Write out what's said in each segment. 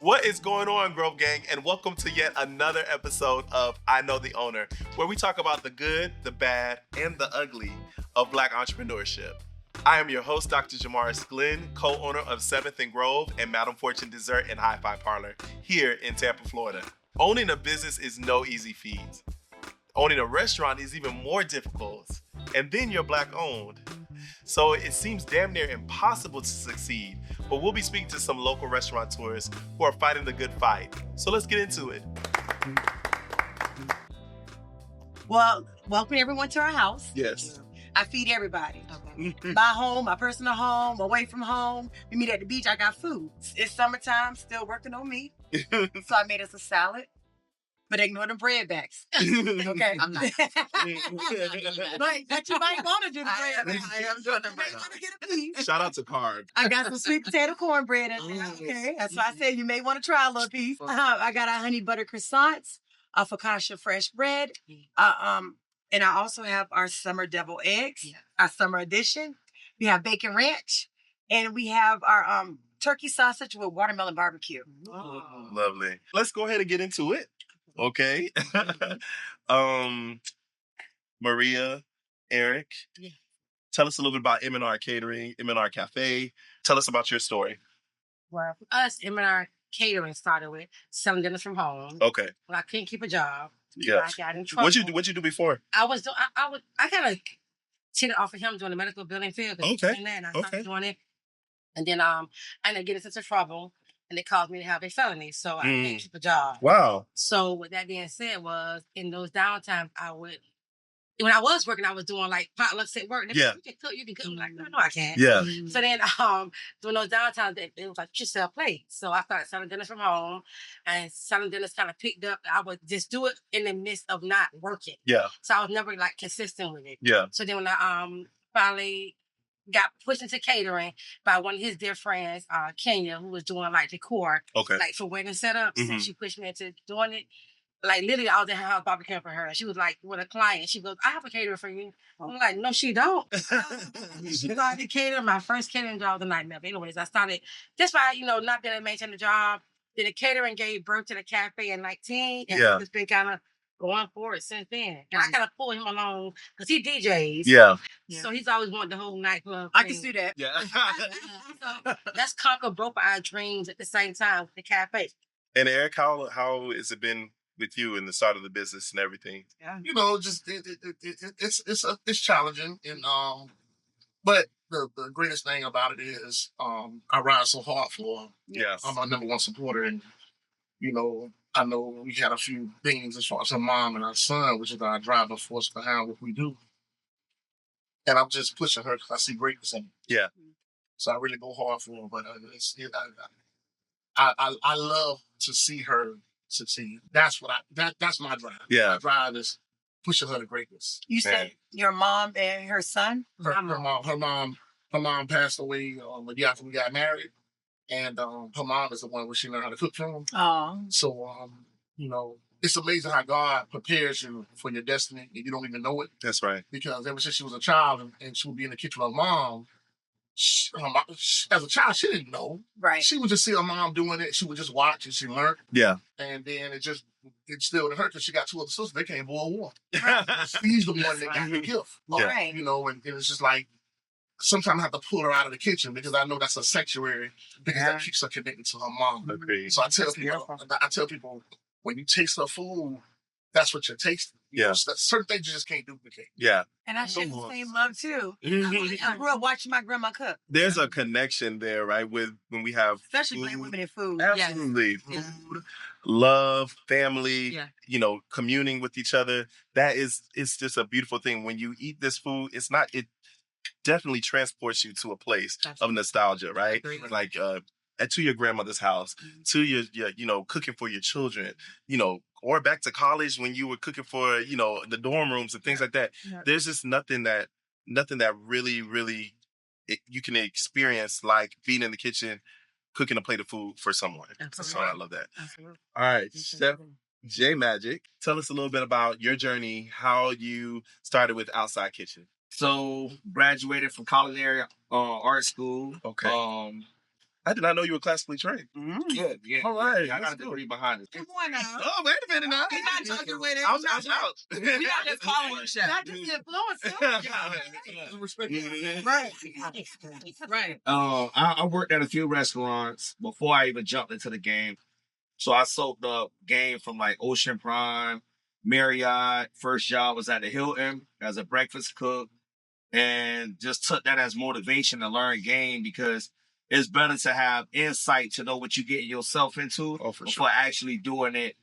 What is going on, Grove Gang? And welcome to yet another episode of I Know the Owner, where we talk about the good, the bad, and the ugly of Black entrepreneurship. I am your host, Dr. Jamaris Glenn, co-owner of 7th and Grove and Madam Fortune Dessert and Hi-Fi Parlor here in Tampa, Florida. Owning a business is no easy feat. Owning a restaurant is even more difficult. And then you're Black owned. So it seems damn near impossible to succeed, but we'll be speaking to some local restaurateurs who are fighting the good fight. So let's get into it. Well, welcome everyone to our house. Yes. I feed everybody. My home, my personal home, away from home. We meet at the beach, I got food. It's summertime, still working on me. So I made us a salad. But ignore the bread bags. Okay? I'm not. But you might want to do the bread bags. I am doing the bread. You may want to get a piece. Shout out to Carb. I got some sweet potato cornbread in there. Okay, that's why I said you may want to try a little piece. I got our honey butter croissants, our focaccia fresh bread, and I also have our summer devil eggs, our summer edition. We have bacon ranch, and we have our turkey sausage with watermelon barbecue. Oh, lovely. Let's go ahead and get into it. Okay. Maria, Eric, tell us a little bit about M&R Catering, M&R Cafe. Tell us about your story. Well, for us, M&R Catering started with selling dinners from home. Okay. When I couldn't keep a job, Yeah. I got in trouble. What'd you do before? I kind of cheated off of him doing the medical billing field. Okay. And I started doing it. And then I ended up getting into trouble. And they caused me to have a felony, so I can't keep a job. Wow. So with that being said, was in those downtimes when I was working, I was doing like potlucks at work. Yeah. You can cook. I'm like, no, I can't. Yeah. So then during those downtimes, it was like, you should sell plates. So I started selling dinners from home, and selling dinners kind of picked up. I would just do it in the midst of not working. Yeah. So I was never like consistent with it. Yeah. So then when I finally got pushed into catering by one of his dear friends, Kenya, who was doing like decor, like for wedding setups. And she pushed me into doing it. Like literally, I was at her house barbecuing for her. She was like with a client. She goes, "I have a caterer for you." I'm like, "No, she don't." She started catering. My first catering job was a nightmare. But anyways, I started just by not being able to maintain the job. Then the catering gave birth to the cafe in 19, and it's been kind of going forward since then. And I kind of pulled him along because he DJs. Yeah. So he's always wanted the whole nightclub. I can see that. Yeah. So that's conquered both of our dreams at the same time with the cafe. And Eric, how has it been with you in the start of the business and everything? Yeah. Just it's challenging, and but the greatest thing about it is I ride so hard for him. Yes. I'm my number one supporter, and I know we had a few things as far as her mom and our son, which is our driving force behind what we do. And I'm just pushing her because I see greatness in her. Yeah. So I really go hard for her, but I love to see her succeed. That's what that's my drive. Yeah. My drive is pushing her to greatness. You said your mom and her son? Her mom passed away the year after we got married. And her mom is the one where she learned how to cook from. Oh. So, it's amazing how God prepares you for your destiny and you don't even know it. That's right. Because ever since she was a child and she would be in the kitchen with her mom, as a child, she didn't know. Right. She would just see her mom doing it. She would just watch and she learned. Yeah. And then it instilled in her because she got two other sisters. They came World War. She's the one that got the gift. Yeah. Right. And it's just like, sometimes I have to pull her out of the kitchen because I know that's a sanctuary because that keeps her connected to her mom. Agreed. So I tell people, when you taste her food, that's what you're tasting. Certain things you just can't duplicate. Yeah. And I share the same love too. I grew up watching my grandma cook. There's a connection there, right? With when we have especially Black women in food. Absolutely. Yes. Food, love, family, communing with each other. It's just a beautiful thing. When you eat this food, it definitely transports you to a place of nostalgia, right? Like to your grandmother's house, to your cooking for your children, or back to college when you were cooking for, the dorm rooms and things like that. Yeah. There's just nothing that really, really you can experience like being in the kitchen, cooking a plate of food for someone. Absolutely. So I love that. Absolutely. All right, Chef J Magic, tell us a little bit about your journey, how you started with Outside Kitchen. So graduated from culinary art school. Okay. I did not know you were classically trained. Yeah. All right. I got a degree behind it. Come on now. Oh, wait a minute now. He's not joking with it. I was out. We're not just following the chef. Not just influencer. Right. Right. I worked at a few restaurants before I even jumped into the game. So I soaked up game from like Ocean Prime, Marriott. First job was at the Hilton as a breakfast cook, and just took that as motivation to learn game because it's better to have insight to know what you get yourself into before actually doing it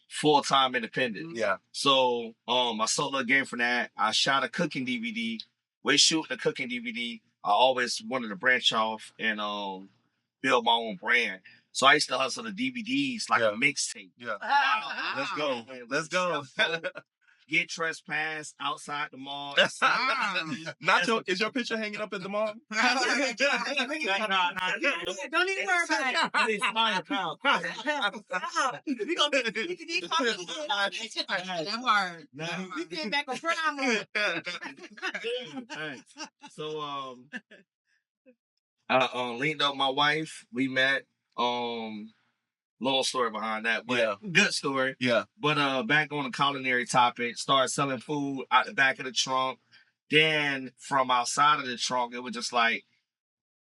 full-time independent. Yeah. So I sold a game from that. I shot a cooking DVD. With shooting the cooking DVD, I always wanted to branch off and build my own brand. So I used to hustle the DVDs like a mixtape. Yeah. Let's go. Get trespassed outside the mall. Is your picture hanging up at the mall? Don't even worry about it. We gonna that hard. We came back with prime. So I linked up my wife. We met. Long story behind that, but good story. Yeah. But back on the culinary topic, started selling food out the back of the trunk. Then from outside of the trunk, it was just like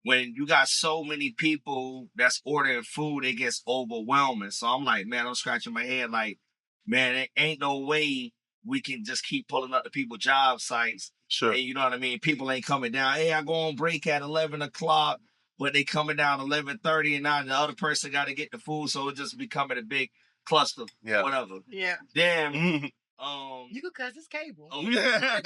when you got so many people that's ordering food, it gets overwhelming. So I'm like, man, I'm scratching my head like, man, it ain't no way we can just keep pulling up the people job sites. Sure. And you know what I mean? People ain't coming down. Hey, I go on break at 11 o'clock. But they coming down 11:30 and now the other person got to get the food, so it just becoming a big cluster. Yeah. Whatever. Yeah. Then you could cuss his cable. Oh yeah.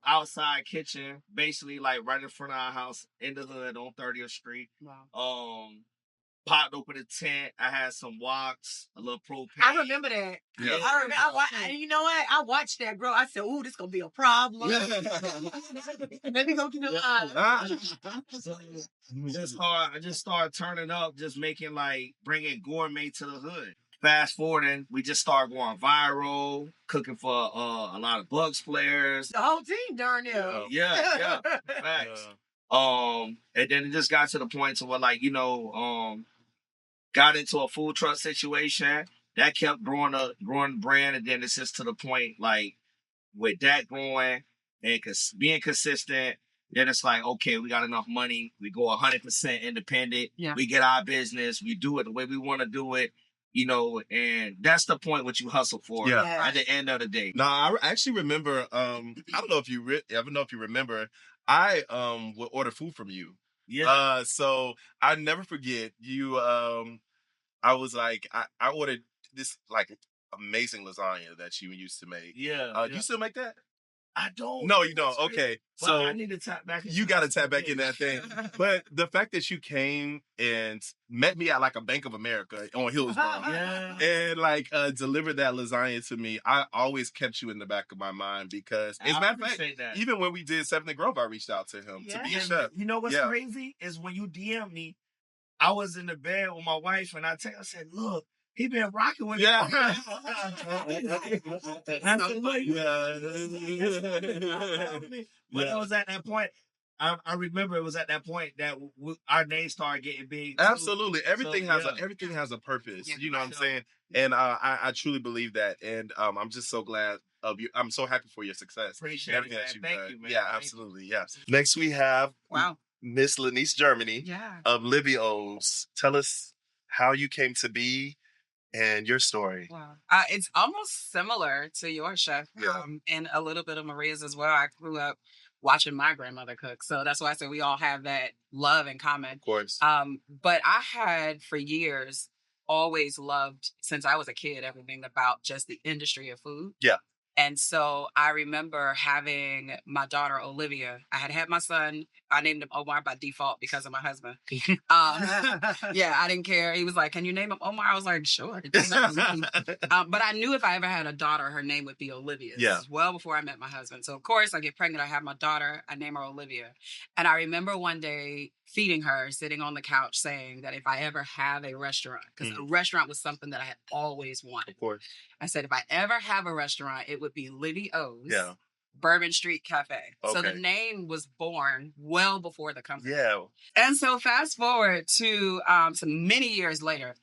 Outside kitchen, basically like right in front of our house in the hood on 30th Street. Wow. Popped open a tent. I had some woks, a little propane. I remember that. Yeah. I remember. You know what? I watched that grow. I said, "Ooh, this gonna be a problem." Let me go to the line. I just started turning up, just bringing gourmet to the hood. Fast forwarding, we just started going viral, cooking for a lot of Bucks players. The whole team, darn near. Yeah. Facts. And then it just got to the point to where, got into a food truck situation that kept growing the brand, and then it's just to the point with that growing and being consistent. Then it's like, okay, we got enough money. We go 100% independent. Yeah. We get our business. We do it the way we want to do it. And that's the point what you hustle for at the end of the day. No, I actually remember. I don't know if you remember. I would order food from you. Yeah. So I never forget you. I was like, I ordered this amazing lasagna that you used to make. Yeah. Do you still make that? I don't. No, you don't. Okay. But so I need to tap back. You got to tap back in that thing. But the fact that you came and met me at a Bank of America on Hillsborough and delivered that lasagna to me, I always kept you in the back of my mind because as a matter of fact, even when we did Seventh Grove, I reached out to him to be a chef. You know what's crazy is when you DM me, I was in the bed with my wife and I said, look, he been rocking with me. Yeah. But it was at that point. I remember it was at that point that our names started getting big. Too. Absolutely, everything has a purpose. You know what I'm saying? And I truly believe that. And I'm just so glad of you. I'm so happy for your success. Appreciate everything it, that you've Thank done. you, man. Yeah, absolutely. Yeah. Next we have Miss Lanice Germany of Livio's. Tell us how you came to be and your story. Wow. It's almost similar to your chef and a little bit of Maria's as well. I grew up watching my grandmother cook. So that's why I said we all have that love in common. Of course. But I had for years always loved, since I was a kid, everything about just the industry of food. Yeah. And so I remember having my daughter, Olivia. I had my son. I named him Omar by default because of my husband. I didn't care. He was like, can you name him Omar? I was like, sure. But I knew if I ever had a daughter, her name would be Olivia. Yeah. This is well before I met my husband. So, of course, I get pregnant. I have my daughter. I name her Olivia. And I remember one day feeding her, sitting on the couch, saying that if I ever have a restaurant, because a restaurant was something that I had always wanted. Of course. I said, if I ever have a restaurant, it would be Livio's. Yeah. Bourbon Street Cafe. Okay. So the name was born well before the company. Yeah. And so fast forward to some many years later,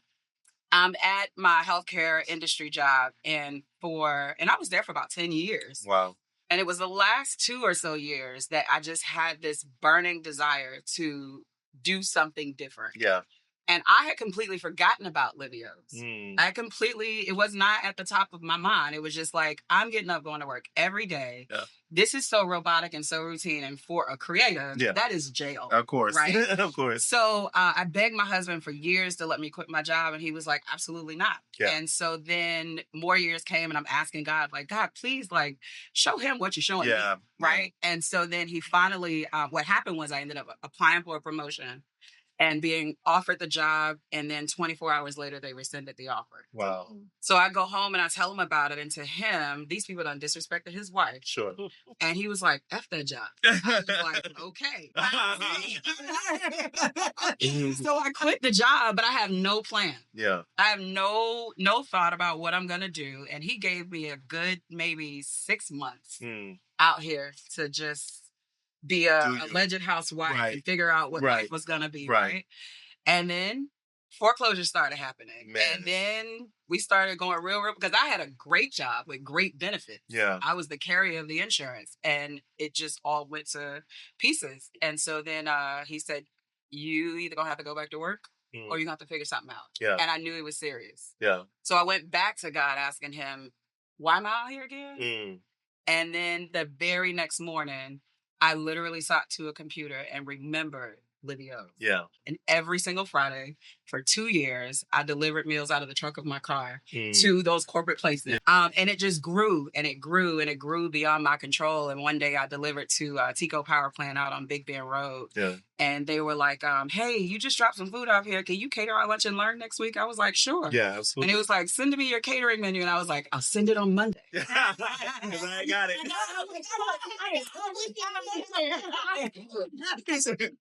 I'm at my healthcare industry job, and I was there for about 10 years. Wow. And it was the last 2 or so years that I just had this burning desire to do something different. Yeah. And I had completely forgotten about Livio's. It was not at the top of my mind. It was just like, I'm getting up, going to work every day. Yeah. This is so robotic and so routine. And for a creative, that is jail. Of course. Right? Of course. So I begged my husband for years to let me quit my job. And he was like, absolutely not. Yeah. And so then more years came, and I'm asking God, like, God, please, like, show him what you're showing me. Right. And so then he finally, what happened was I ended up applying for a promotion and being offered the job. And then 24 hours later, they rescinded the offer. Wow. So I go home and I tell him about it. And to him, these people done disrespected his wife. Sure. And he was like, F that job. I was like, okay. So I quit the job, but I have no plan. Yeah. I have no thought about what I'm going to do. And he gave me a good maybe 6 months out here to just be a alleged housewife and figure out what life was going to be. Right. And then foreclosures started happening. Man. And then we started going real, because I had a great job with great benefits. Yeah. I was the carrier of the insurance, and it just all went to pieces. And so then he said, you either going to have to go back to work or you're going to have to figure something out. Yeah. And I knew it was serious. Yeah. So I went back to God asking him, why am I out here again? And then the very next morning, I literally sat to a computer and remembered Livio's. Yeah. And every single Friday for 2 years, I delivered meals out of the trunk of my car to those corporate places. Yeah. And it just grew and it grew and it grew beyond my control. And one day I delivered to Tico Power Plant out on Big Bend Road. Yeah. And they were like, hey, you just dropped some food off here. Can you cater our lunch and learn next week? I was like, sure. Yeah, absolutely. And it was like, send me your catering menu. And I was like, I'll send it on Monday. Because I got it.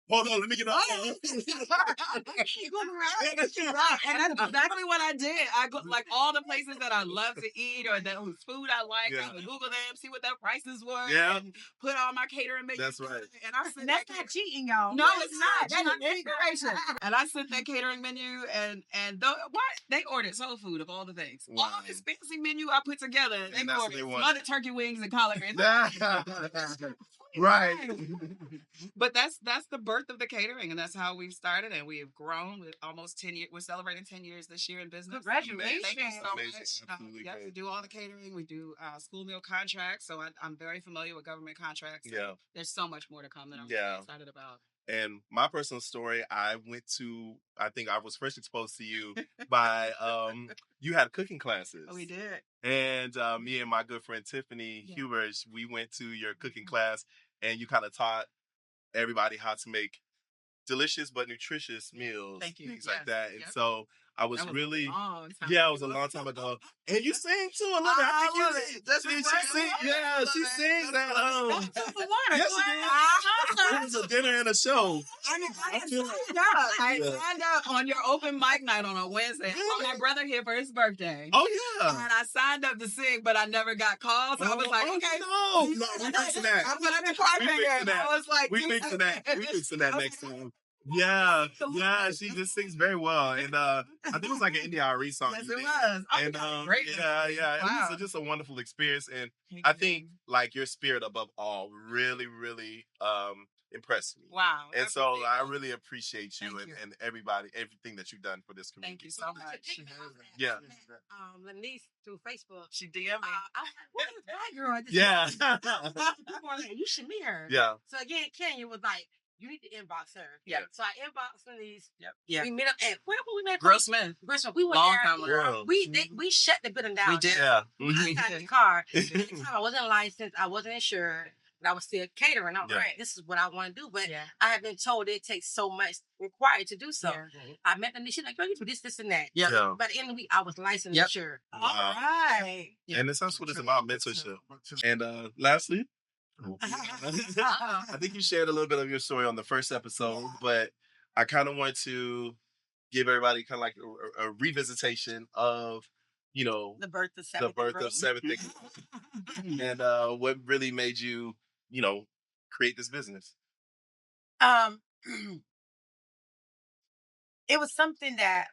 Hold on, let me get off. And that's exactly what I did. I go like all the places that I love to eat or whose food I like. I would Google them, see what their prices were. Yeah. And put all my catering menu. That's right. And I said, that's not cheating, y'all. No, it's not. That's not inspiration. And I sent that catering menu, and they ordered soul food of all the things. Wow. All this fancy menu I put together. They ordered smothered turkey wings and collard greens. Right. But that's the birth of the catering, and that's how we've started, and we have grown with almost 10 years. We're celebrating 10 years this year in business. Congratulations. Thank you so much. We do all the catering. We do school meal contracts, so I'm very familiar with government contracts. Yeah. There's so much more to come that I'm really excited about. And my personal story, I think I was first exposed to you by, you had cooking classes. Oh, we did. And me and my good friend Tiffany Hubers, we went to your cooking class, and you kind of taught everybody how to make delicious but nutritious meals. Thank you. Things like that. And so I was really, it was a long time ago. And you sing too a little bit. I think you did. She sings at home. Yes, she did. It was a dinner and a show. I signed up on your open mic night on a Wednesday. I brought my brother here for his birthday. Oh, yeah. And I signed up to sing, but I never got called. So I was like, okay. No, we fixing that. I'm going to be partnering. I was like, we fixing that. We fixing that next time. Yeah, she just sings very well, and I think it was like an NDRE song. Yes, it was. And great. Wow. It was just a wonderful experience, and I think like your spirit above all really, really impressed me. Wow. And so I really appreciate you and everything that you've done for this community. Thank you so much. Yeah. Lanice through Facebook. She DM'd me. I was like, what is that girl? Yeah. People were like, you should meet her. Yeah. So again, Kenya was like, you need to inbox her. Yeah. So I inboxed Lanice. Yep. Yeah. We met up at where we met? Grossman. We went Long there. time ago. We shut the building down. We did. Yeah. I got in the car. At the time I wasn't licensed. I wasn't insured. But I was still catering. I'm like, this is what I want to do. But I have been told it takes so much required to do so. Yeah. I met Lanice. She's like, girl, you do this and that. Yeah. But at the end of the week, I was licensed and insured. Wow. All right. And that's what it's about, mentorship. And lastly, I think you shared a little bit of your story on the first episode, but I kind of want to give everybody kind of like a revisitation of the birth of Seventh and what really made you, create this business? It was something that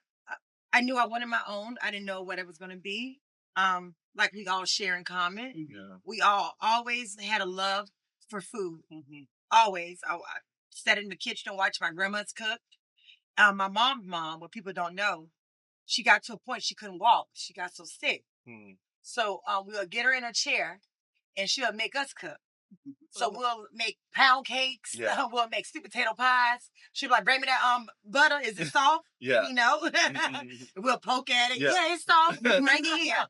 I knew I wanted my own. I didn't know what it was going to be. Like we all share in common. Yeah. We all always had a love for food. Always. I sat in the kitchen and watched my grandma's cook. My mom's mom, what people don't know, she got to a point she couldn't walk. She got so sick. So we would get her in a chair and she would make us cook. So we'll make pound cakes. Yeah. We'll make sweet potato pies. She'll be like, bring me that butter. Is it soft? Yeah. We'll poke at it. Yeah. Yeah, it's soft. Bring it here.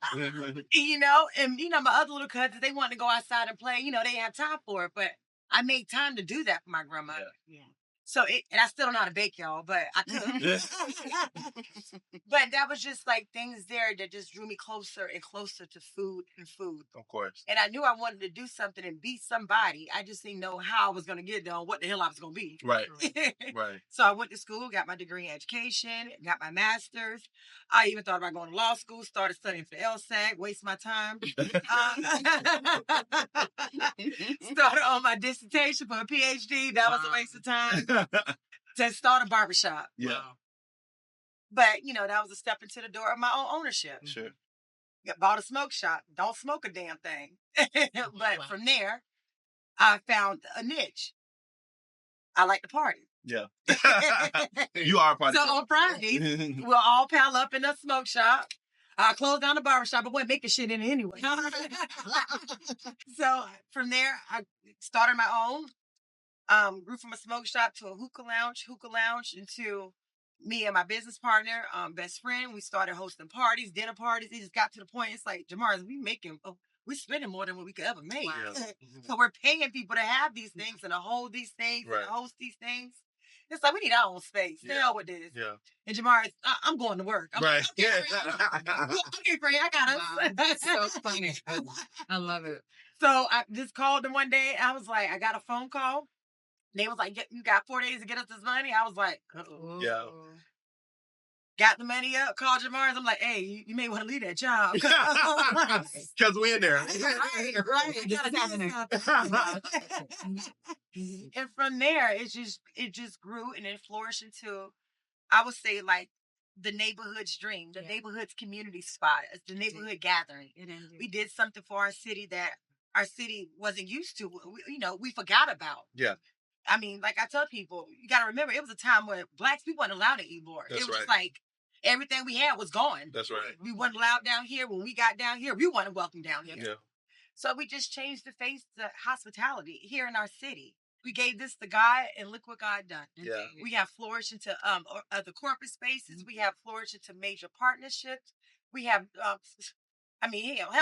And my other little cousins, they wanted to go outside and play. They didn't have time for it. But I made time to do that for my grandmother. Yeah. So and I still don't know how to bake, y'all, but I could. But that was just like things there that just drew me closer and closer to food and food. Of course. And I knew I wanted to do something and be somebody. I just didn't know how I was going to get there, what the hell I was going to be. Right. Right. So I went to school, got my degree in education, got my master's. I even thought about going to law school, started studying for LSAT, waste my time. Started on my dissertation for a PhD. That was a waste of time. To start a barbershop. Yeah. But, that was a step into the door of my own ownership. Sure. Bought a smoke shop. Don't smoke a damn thing. But from there, I found a niche. I like to party. Yeah. You are a party. So on Fridays, we'll all pile up in the smoke shop. I closed down the barbershop, but wasn't making shit in it anyway. So from there, I started my own. Grew from a smoke shop to a hookah lounge into me and my business partner, best friend. We started hosting parties, dinner parties. It just got to the point, it's like, Jamar, we're spending more than what we could ever make. Wow. So we're paying people to have these things and to hold these things and host these things. It's like, we need our own space. The hell with this. Yeah. And Jamar, I'm going to work. I'm right. Like, okay, Free, I got us. Wow, that's so funny. I love it. So I just called them one day. I was like, I got a phone call. They was like, you got 4 days to get us this money? I was like, uh-oh. Yeah. Got the money up, called Jamar. I'm like, hey, you may want to leave that job. Because we in there. Right. And from there, it just grew and it flourished into, I would say, like, the neighborhood's dream, the neighborhood's community spot, the neighborhood gathering. We did something for our city that our city wasn't used to. We forgot about. Yeah. I mean, like I tell people, you got to remember, it was a time where Blacks, we weren't allowed to eat more. That's it was right. like everything we had was gone. That's right. We weren't allowed down here. When we got down here, we weren't welcome down here. Yeah. So we just changed the face to hospitality here in our city. We gave this to God, and look what God done. Yeah. We have flourished into other corporate spaces. We have flourished into major partnerships. We have, hell,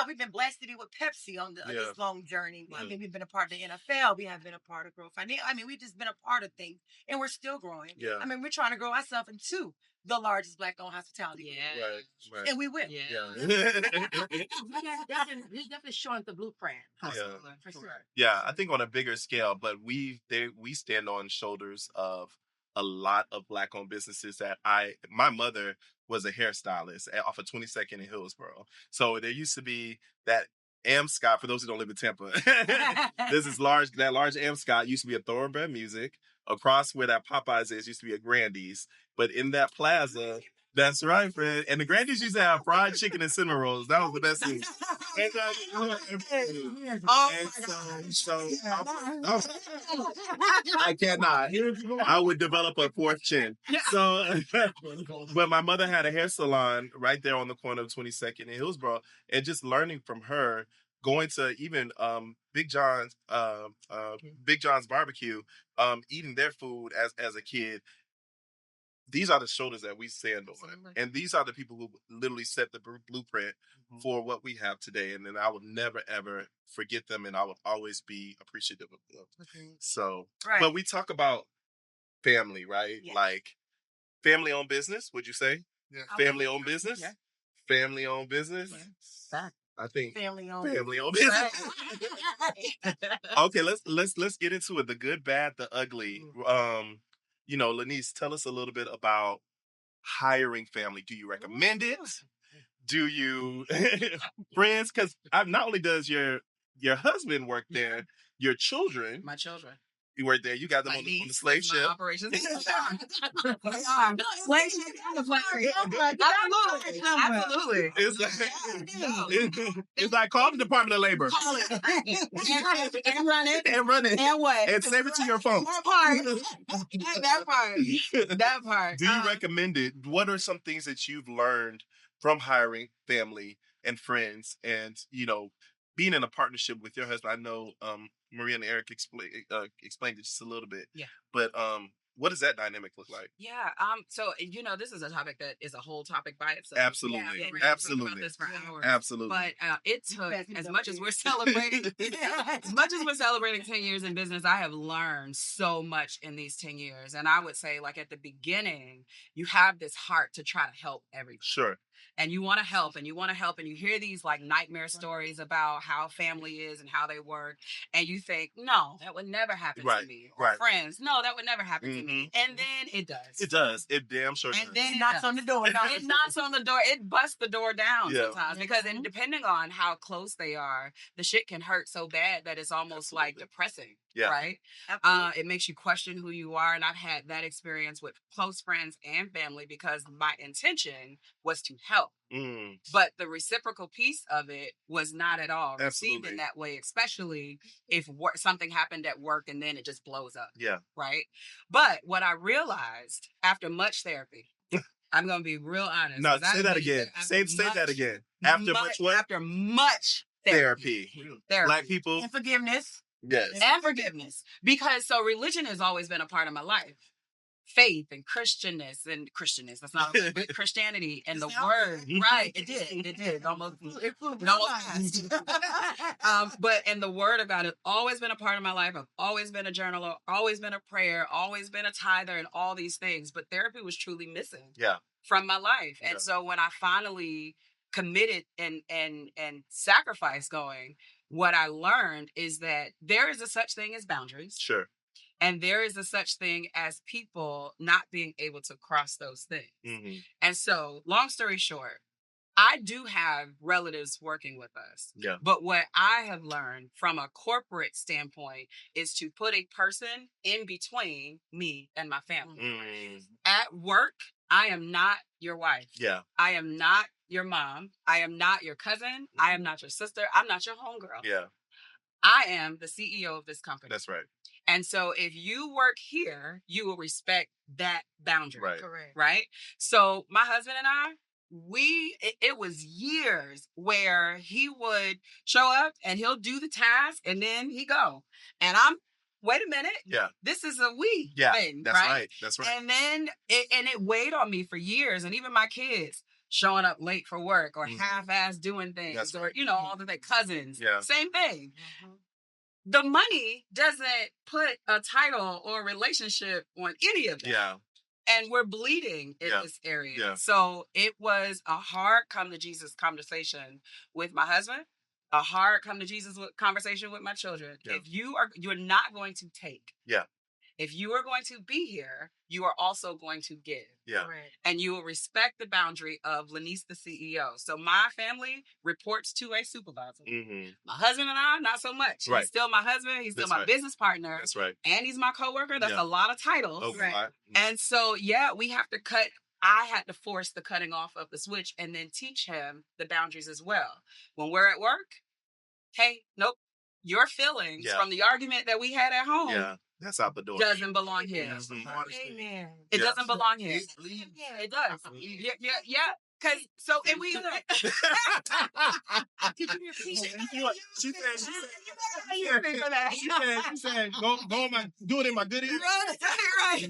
we've been blessed to be with Pepsi on this long journey. I mean, we've been a part of the NFL. We have been a part of Growth. We've just been a part of things, and we're still growing. Yeah. I mean, we're trying to grow ourselves into the largest Black-owned hospitality. Yeah. Right. And we will. Yeah. He's definitely showing the blueprint. Yeah. For sure. Yeah, I think on a bigger scale, but we stand on shoulders of a lot of Black-owned businesses that my mother was a hairstylist off of 22nd in Hillsborough. So there used to be that Scott, for those who don't live in Tampa. That large Scott used to be a Thoroughbred Music. Across where that Popeyes used to be a Grandy's. But in that plaza, that's right, Fred. And the Grandy's used to have fried chicken and cinnamon rolls. That was the best thing. I cannot. I would develop a fourth chin. So, but my mother had a hair salon right there on the corner of 22nd in Hillsborough, and just learning from her, going to even Big John's barbecue, eating their food as a kid. These are the shoulders that we stand on. And these are the people who literally set the blueprint for what we have today. And then I will never, ever forget them. And I will always be appreciative of them. So, but we talk about family, right? Yeah. Like family-owned business, would you say? Yeah. Family-owned business? Yeah. Family-owned business? Yeah. I think family-owned business. Okay, let's get into it. The good, bad, the ugly. Lanice, tell us a little bit about hiring family. Do you recommend it? do you friends? Because not only does your husband work there, your children, My children. you work there. You got them on the slave ship. Operations. Absolutely. Absolutely. It's like call the Department of Labor. Call it. And run it. And run it. And what? And save it to your phone. That part. That part. Do you recommend it? What are some things that you've learned from hiring family and friends and, being in a partnership with your husband? I know Maria and Eric explained it just a little bit. Yeah. But what does that dynamic look like? Yeah. So this is a topic that is a whole topic by itself. Absolutely. Yeah, Absolutely. About this for hours. Absolutely. But it took as much as we're celebrating 10 years in business, I have learned so much in these 10 years. And I would say, like, at the beginning, you have this heart to try to help everybody. Sure. And you want to help and you hear these like nightmare stories about how family is and how they work. And you think, no, that would never happen to me. Or friends, no, that would never happen to me. And then it does. It does. It damn sure does. And then it knocks on the door. It knocks on the door. It busts the door down sometimes. Because depending on how close they are, the shit can hurt so bad that it's almost like depressing. Yeah. Right? It makes you question who you are. And I've had that experience with close friends and family because my intention was to help. But the reciprocal piece of it was not at all received in that way, especially if something happened at work and then it just blows up. Yeah. Right? But what I realized after much therapy, I'm going to be real honest. No, say that again. Say that again. After much what? After much therapy. Black people. And forgiveness. Yes. And forgiveness. Because religion has always been a part of my life. Faith and Christianness, that's not but Christianity and the word. Right. It did. Almost passed. But the word of God has always been a part of my life. I've always been a journaler, always been a prayer, always been a tither and all these things. But therapy was truly missing from my life. And so when I finally committed and sacrificed going, what I learned is that there is a such thing as boundaries. Sure. And there is a such thing as people not being able to cross those things. Mm-hmm. And so, long story short, I do have relatives working with us. Yeah. But what I have learned from a corporate standpoint is to put a person in between me and my family. Mm-hmm. At work, I am not your wife. Yeah. I am not your mom. I am not your cousin. Mm-hmm. I am not your sister. I'm not your homegirl. Yeah. I am the CEO of this company. That's right. And so if you work here, you will respect that boundary. Right. Correct. Right? So my husband and I, it was years where he would show up and he'll do the task and then he go. And wait a minute. Yeah. This is a we thing. That's right. That's right. And then it weighed on me for years. And even my kids showing up late for work or half-ass doing things or, all the cousins. Yeah. Same thing. Mm-hmm. The money doesn't put a title or relationship on any of that. Yeah. And we're bleeding in this area. Yeah. So it was a hard come to Jesus conversation with my husband, a hard come to Jesus conversation with my children. Yeah. If you're not going to take. Yeah. If you are going to be here, you are also going to give. Yeah. Right. And you will respect the boundary of Lanice, the CEO. So my family reports to a supervisor. Mm-hmm. My husband and I, not so much. Right. He's still my husband. He's still my business partner. That's right. And he's my coworker. That's a lot of titles. Oh, right. And so, we have to cut. I had to force the cutting off of the switch and then teach him the boundaries as well. When we're at work, hey, nope. Your feelings from the argument that we had at home. Yeah. That's out the door. Doesn't belong here. Amen. It doesn't belong here. It does. Yeah. Cause and we. Did you hear? She said, do it in my good ear. Right.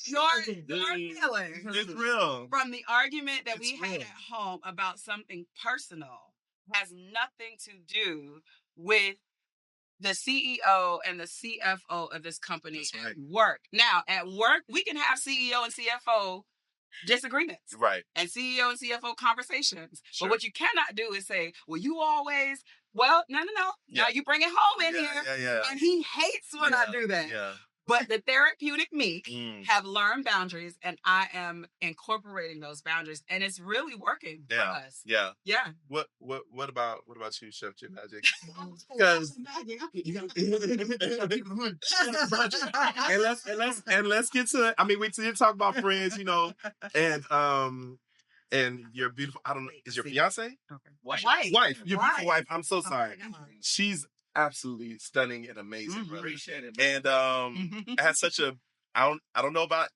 Your feelings. It's real. From the argument that we had at home about something personal has nothing to do with the CEO and the CFO of this company at work. Now, at work, we can have CEO and CFO disagreements. Right. And CEO and CFO conversations. Sure. But what you cannot do is say, well, you always, no. Yeah. Now you bring it home in here. Yeah. And he hates when I do that. Yeah. But the therapeutic me have learned boundaries, and I am incorporating those boundaries, and it's really working for us. Yeah. Yeah. What about you, Chef J Magic? Because and let's get to it. I mean, we did talk about friends, and your beautiful, I don't know, is your fiance? Okay. Wife. Your beautiful wife. I'm so sorry. She's absolutely stunning and amazing, brother. Appreciate it. And has such a, I don't know about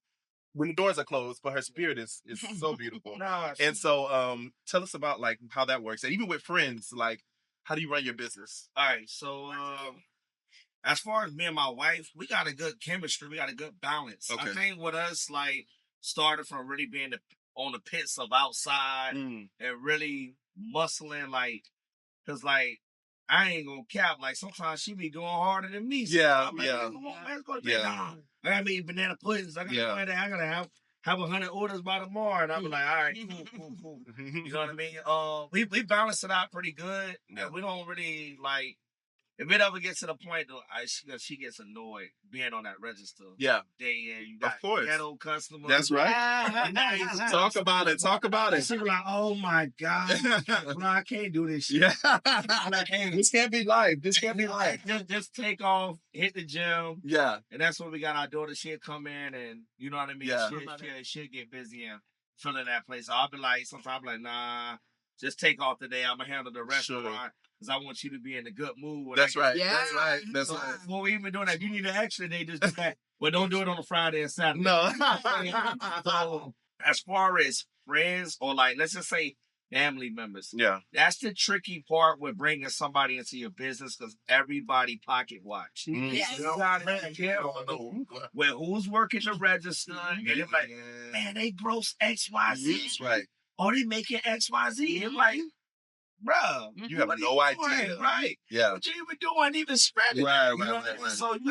when the doors are closed, but her spirit is so beautiful. And so tell us about like how that works. And even with friends, like how do you run your business? All right, so as far as me and my wife, we got a good chemistry. We got a good balance. Okay. I think with us, like, started from really being on the pits of outside and really muscling, like, because, like, I ain't gonna cap. Like, sometimes she be going harder than me. So I'm like, come on, man, let's go to bed. Nah, I gotta make banana puddings. I gotta I gotta have 100 orders by tomorrow. And I'll be like, all right, cool. You know what I mean? We balance it out pretty good. Yeah. We don't really, like, if it ever gets to the point though, she gets annoyed being on that register. Yeah. Day in, you got of course ghetto customers. That's right. Talk about it. She be like, oh my God. No, I can't do this shit. Yeah. This can't be life. Just take off, hit the gym. Yeah. And that's when we got our daughter. She'll come in and you know what I mean? Yeah. She'll get busy and fill in that place. So I'll be like, sometimes I'll be like, nah, just take off today. I'm gonna handle the restaurant. Sure. Because I want you to be in a good mood. That's right. Yeah. That's right. Before we even doing that, if you need an extra day, just do that. But don't do it on a Friday and Saturday. No. So, as far as friends or like, let's just say family members. Yeah. That's the tricky part with bringing somebody into your business because everybody pocket watch. Yes. You gotta be careful with who's working the register. And they're like, man, they gross XYZ. That's right. Or they making XYZ. And like, bruh, you have no idea, right? Yeah, what you even doing, even spreading, right? So you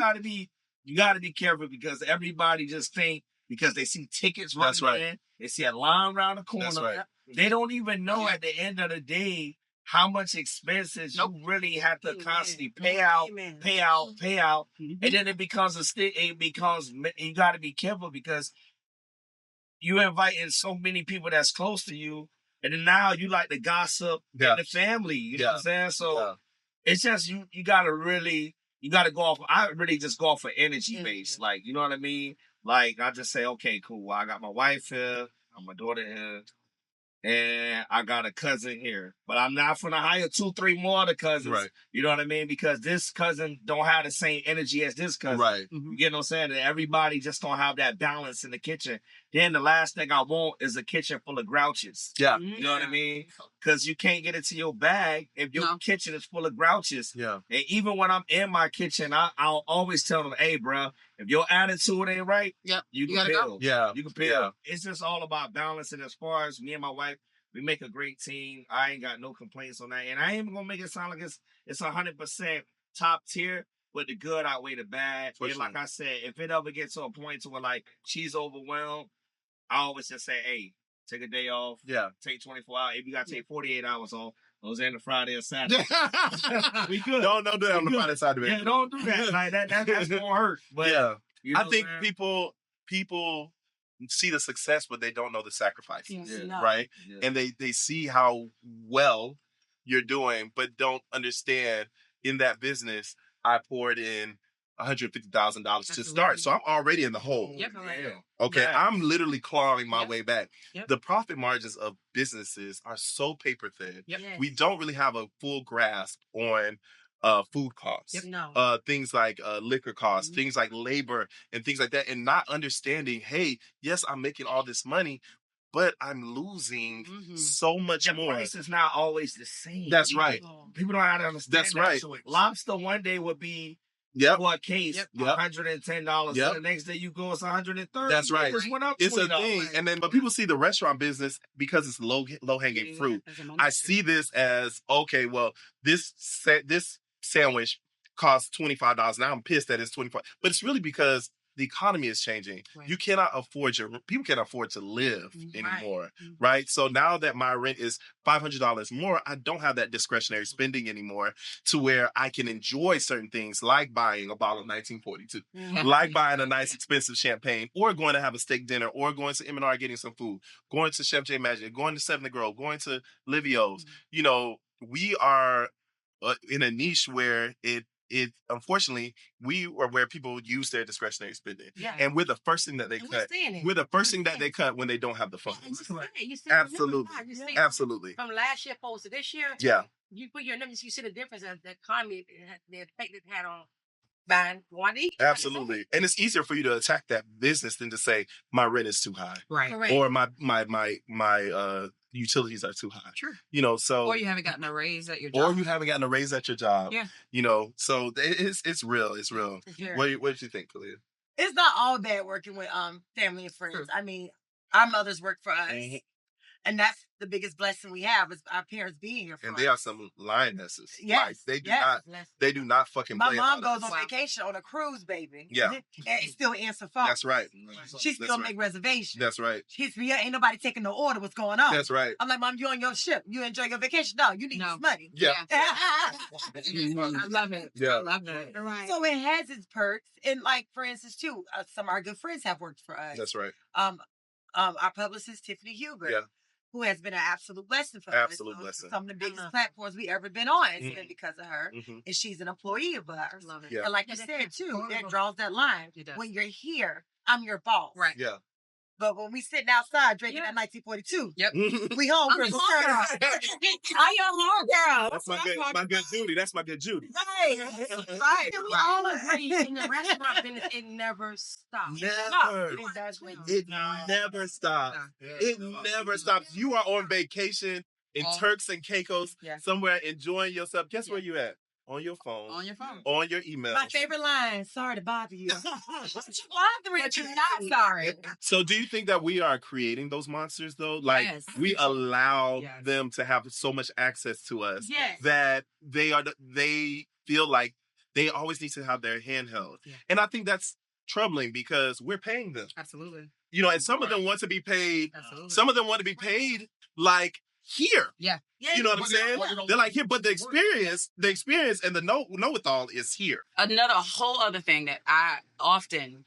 gotta be careful because everybody just think because they see tickets running in, they see a line around the corner. That's right. They don't even know at the end of the day how much expenses you really have to constantly pay out, and then it becomes you got to be careful because you inviting so many people that's close to you. And then now you like to gossip in the family. You know what I'm saying? So it's just you gotta go off. I really just go off of energy base. Like, you know what I mean? Like I just say, okay, cool. Well, I got my wife here, I got my daughter here, and I got a cousin here. But I'm not gonna hire 2-3 more other cousins. Right. You know what I mean? Because this cousin don't have the same energy as this cousin. Right. You get what I'm saying? And everybody just don't have that balance in the kitchen. Then the last thing I want is a kitchen full of grouches. Yeah. You know what I mean? Because you can't get into your bag if your kitchen is full of grouches. Yeah. And even when I'm in my kitchen, I'll always tell them, hey, bro, if your attitude ain't right, you can peel. Yeah. You can peel. Yeah. It's just all about balance. And as far as me and my wife, we make a great team. I ain't got no complaints on that. And I ain't even going to make it sound like it's 100% top tier. But the good outweigh the bad. And like I said, if it ever gets to a point to where like she's overwhelmed, I always just say, hey, take a day off. Yeah. Take 24 hours. If you got to take 48 hours off, those ain't a Friday or Saturday. We good. Don't do that on the Friday Saturday. Yeah, don't do that. Like that's going to hurt. But, you know I think people see the success, but they don't know the sacrifice. Right? Yeah. And they see how well you're doing, but don't understand in that business, I poured in $150,000 to start. So I'm already in the hole. Yep. Okay. Yeah. I'm literally clawing my way back. Yep. The profit margins of businesses are so paper thin. Yep. Yes. We don't really have a full grasp on food costs. Yep. No. Things like liquor costs, things like labor and things like that. And not understanding, hey, yes, I'm making all this money, but I'm losing so much more. The price is not always the same. That's right. People don't know how to understand That's right. So lobster one day would be for a case, $110. Yep. The next day you go, it's $130. That's right. Went up it's a thing. And then, but people see the restaurant business because it's low hanging fruit. I see this as, okay, well, this sandwich costs $25. Now I'm pissed that it's $25. But it's really because the economy is changing. Right. People cannot afford to live anymore, Right. right? So now that my rent is $500 more, I don't have that discretionary spending anymore to where I can enjoy certain things like buying a bottle of 1942, like buying a nice expensive champagne, or going to have a steak dinner, or going to M&R getting some food, going to Chef J Magic, going to Seven to Grove, going to Livio's. You know, we are in a niche where it unfortunately we are where people use their discretionary spending, and we're the first thing that they cut. We're the first thing that they cut when they don't have the funds. Absolutely. From last year post to this year, you put your numbers, you see the difference of the economy, the effect it had on buying one to eat. Absolutely. And it's easier for you to attack that business than to say my rent is too high, Right. Correct. or my utilities are too high. Sure. You know, so or you haven't gotten a raise at your job. Yeah. You know, so it's real. It's real. Sure. What did you think, Kalia? It's not all bad working with family and friends. True. I mean, our mothers work for us. And that's the biggest blessing we have is our parents being here for us. And they are some lionesses. Yes. Like, yes. they do not fucking My play. mom goes on vacation on a cruise, baby. Yeah. And still answer phone. That's right. She still make reservations. That's right. She's ain't nobody taking no order. What's going on? That's right. I'm like, Mom, you on your ship. You enjoy your vacation. No, you need this money. Yeah. I love it. Yeah. I love it. Right. So it has its perks. And like, for instance, too, some of our good friends have worked for us. That's right. Our publicist, Tiffany Huger, who has been an absolute blessing for us. Absolute blessing. Some of the biggest platforms we ever been on has been because of her. And she's an employee of ours. Love it. Yeah. And like you said, too, that draws that line. It does. When you're here, I'm your boss. Right. Yeah. But when we sitting outside drinking that 1942, Yep. we home girls. I am home girl. That's my good Judy. That's my good Judy. Right. We all agree in the restaurant business, it never stops. Never. It No. never stops. It never stops. You are on vacation in Turks and Caicos, somewhere enjoying yourself. Guess where you at? On your phone. On your phone. On your email. My favorite line, sorry to bother you. But you're not sorry. So do you think that we are creating those monsters though? Like we allow them to have so much access to us that they feel like they always need to have their hand held. Yeah. And I think that's troubling because we're paying them. Absolutely. You know, and some of them want to be paid. Absolutely. Some of them want to be paid like here. Yeah. You know what I'm saying? They're like here, but the experience and the know-it-all is here. Another whole other thing that I often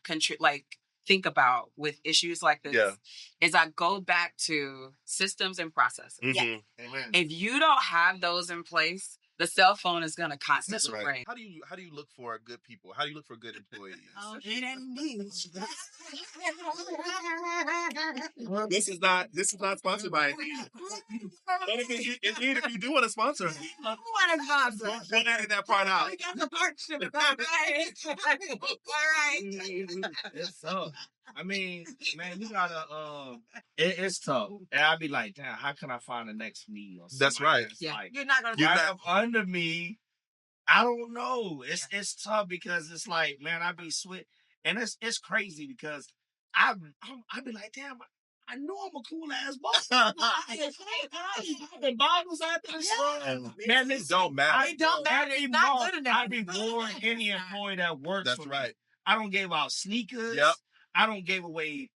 think about with issues like this is I go back to systems and processes. Mm-hmm. Amen. If you don't have those in place, the cell phone is going to constantly ring. How do you look for good people? How do you look for good employees? Oh, it ain't me. This is not sponsored by Indeed. But if you do want to sponsor, What a sponsor. we'll edit that part out. We got the partnership. All right. It's tough. I mean, man, you gotta. It's tough, and I'd be like, damn, how can I find the next me? Or That's right. Yeah. Like, You're not gonna You're right not- up under me. I don't know. It's tough because it's like, man, I be and it's crazy because I be like, damn, I know I'm a cool ass boss. The Bibles out there. Man, this don't matter. It don't matter. It's not good enough. I be more any employee that works. That's for right. Me. I don't give out sneakers. Yep. I don't give away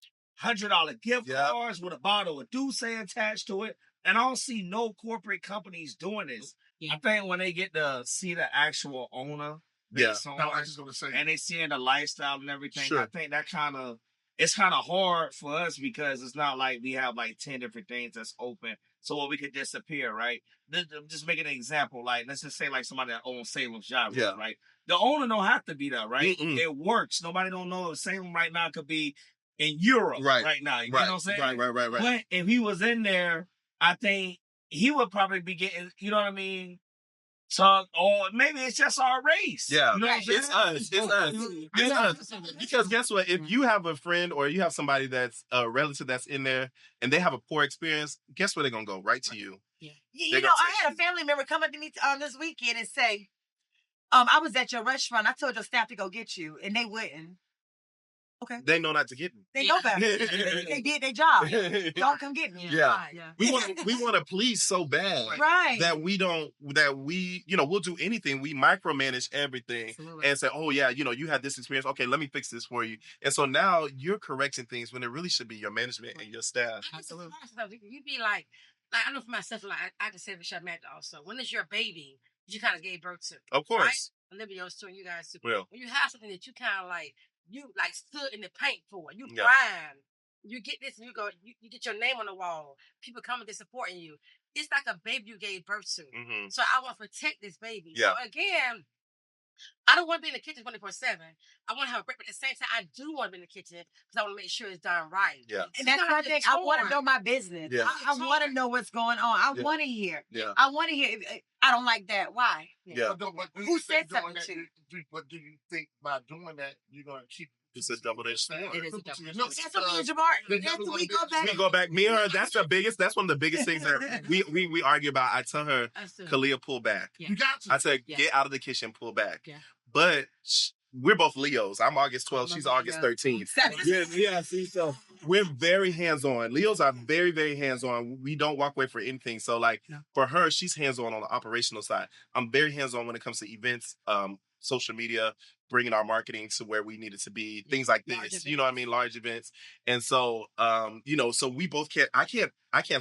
$100 gift Yep. cards with a bottle of Douce attached to it. And I don't see no corporate companies doing this. Yeah. I think when they get to see the actual owner, Yeah. No, I was just gonna say. and they seeing the lifestyle and everything, Sure. I think that it's kind of hard for us because it's not like we have like 10 different things that's open so we could disappear, right? Just make an example, like let's just say like somebody that owns Salem's Gyro, right? The owner don't have to be there, right? Mm-mm. It works. Nobody don't know if Salem right now could be in Europe right now. You know what I'm saying? Right. But if he was in there, I think he would probably be getting, you know what I mean? So, or maybe it's just our race. Yeah. You know what I'm saying? It's us. Because guess what? If you have a friend or you have somebody that's a relative that's in there and they have a poor experience, guess where they're going to go? Right to you. You They're know, gonna I had a family member come up to me this weekend and say, I was at your restaurant. I told your staff to go get you, and they wouldn't. Okay. They know not to get me. They know better. They did their job. Don't come get me. Yeah. We want to please so bad. Right. That we, we'll do anything. We micromanage everything. Absolutely. And say, oh yeah, you had this experience. Okay, let me fix this for you. And so now you're correcting things when it really should be your management and your staff. Absolutely. You'd be like I know for myself, like I can say for sure, Matt also, when it's your baby, you kind of gave birth to. Of course. Right? Olivia, too, and you guys too. Well, when you have something that you kind of like, you like stood in the paint for, you grind, you get this, and you get your name on the wall. People coming to supporting you. It's like a baby you gave birth to. Mm-hmm. So I want to protect this baby. Yeah. So again, I don't want to be in the kitchen 24/7. I want to have a break, but at the same time, I do want to be in the kitchen because I want to make sure it's done right. Yeah. And that's my thing. I want to know my business. Yeah. I want to know what's going on. I want to hear. Yeah. I want to hear. I don't like that. Why? Yeah. Who said something to you? But do you think by doing that, you're going to keep... It's a double-edged sword. It is a double-edged sword. That's what me and Jamar. We go back. We go back. Me and her. That's one of the biggest things that we argue about. I tell her, Kalia, pull back. Yeah. You got to. I said, get out of the kitchen, pull back. Yeah. But we're both Leos. I'm August 12th. She's August 13th. Yeah. See, so we're very hands-on. Leos are very, very hands-on. We don't walk away for anything. So, for her, she's hands-on the operational side. I'm very hands-on when it comes to events, social media, bringing our marketing to where we need it to be, things like this. You know what I mean? Large events. And so, so we both I can't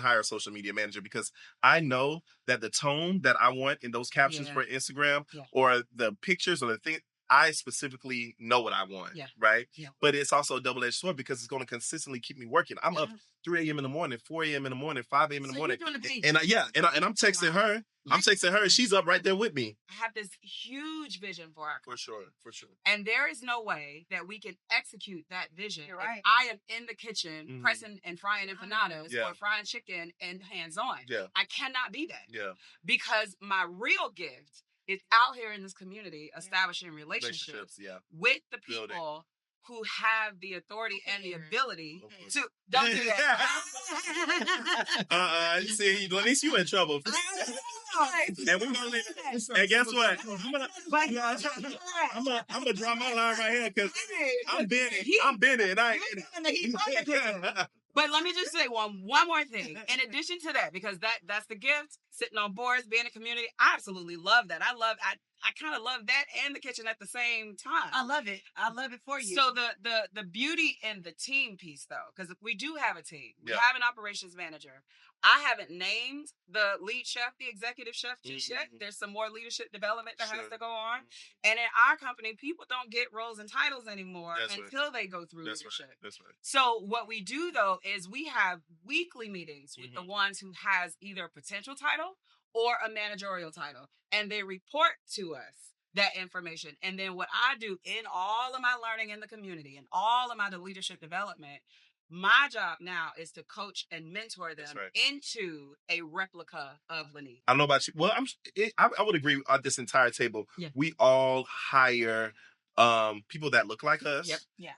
hire a social media manager because I know that the tone that I want in those captions for Instagram or the pictures or the thing, I specifically know what I want, right? Yeah. But it's also a double-edged sword because it's going to consistently keep me working. I'm up 3 a.m. in the morning, 4 a.m. in the morning, 5 a.m. in the morning. And I'm texting her. I'm texting her. She's up right there with me. I have this huge vision for our company. For sure. And there is no way that we can execute that vision. You're right. If I am in the kitchen pressing and frying empanadas or frying chicken and hands-on. Yeah. I cannot be that. Yeah. Because my real gift is out here in this community establishing relationships with the people who have the authority and the ability to... Don't do that. See, at least you in trouble. And we're gonna leave. And guess what? I'm gonna draw my line right here because I'm Benny. And I ain't. But let me just say one more thing. In addition to that, because that's the gift, sitting on boards, being a community, I absolutely love that. I kind of love that and the kitchen at the same time. I love it. I love it for you. So the beauty in the team piece, though, because we do have a team. We have an operations manager. I haven't named the lead chef, the executive chef just yet. There's some more leadership development that has to go on. And in our company, people don't get roles and titles anymore until they go through leadership. That's right. So what we do, though, is we have weekly meetings with the ones who has either a potential title or a managerial title. And they report to us that information. And then what I do in all of my learning in the community and all of my leadership development, my job now is to coach and mentor them into a replica of Lanique. I don't know about you. Well, I would agree at this entire table. Yeah. We all hire people that look like us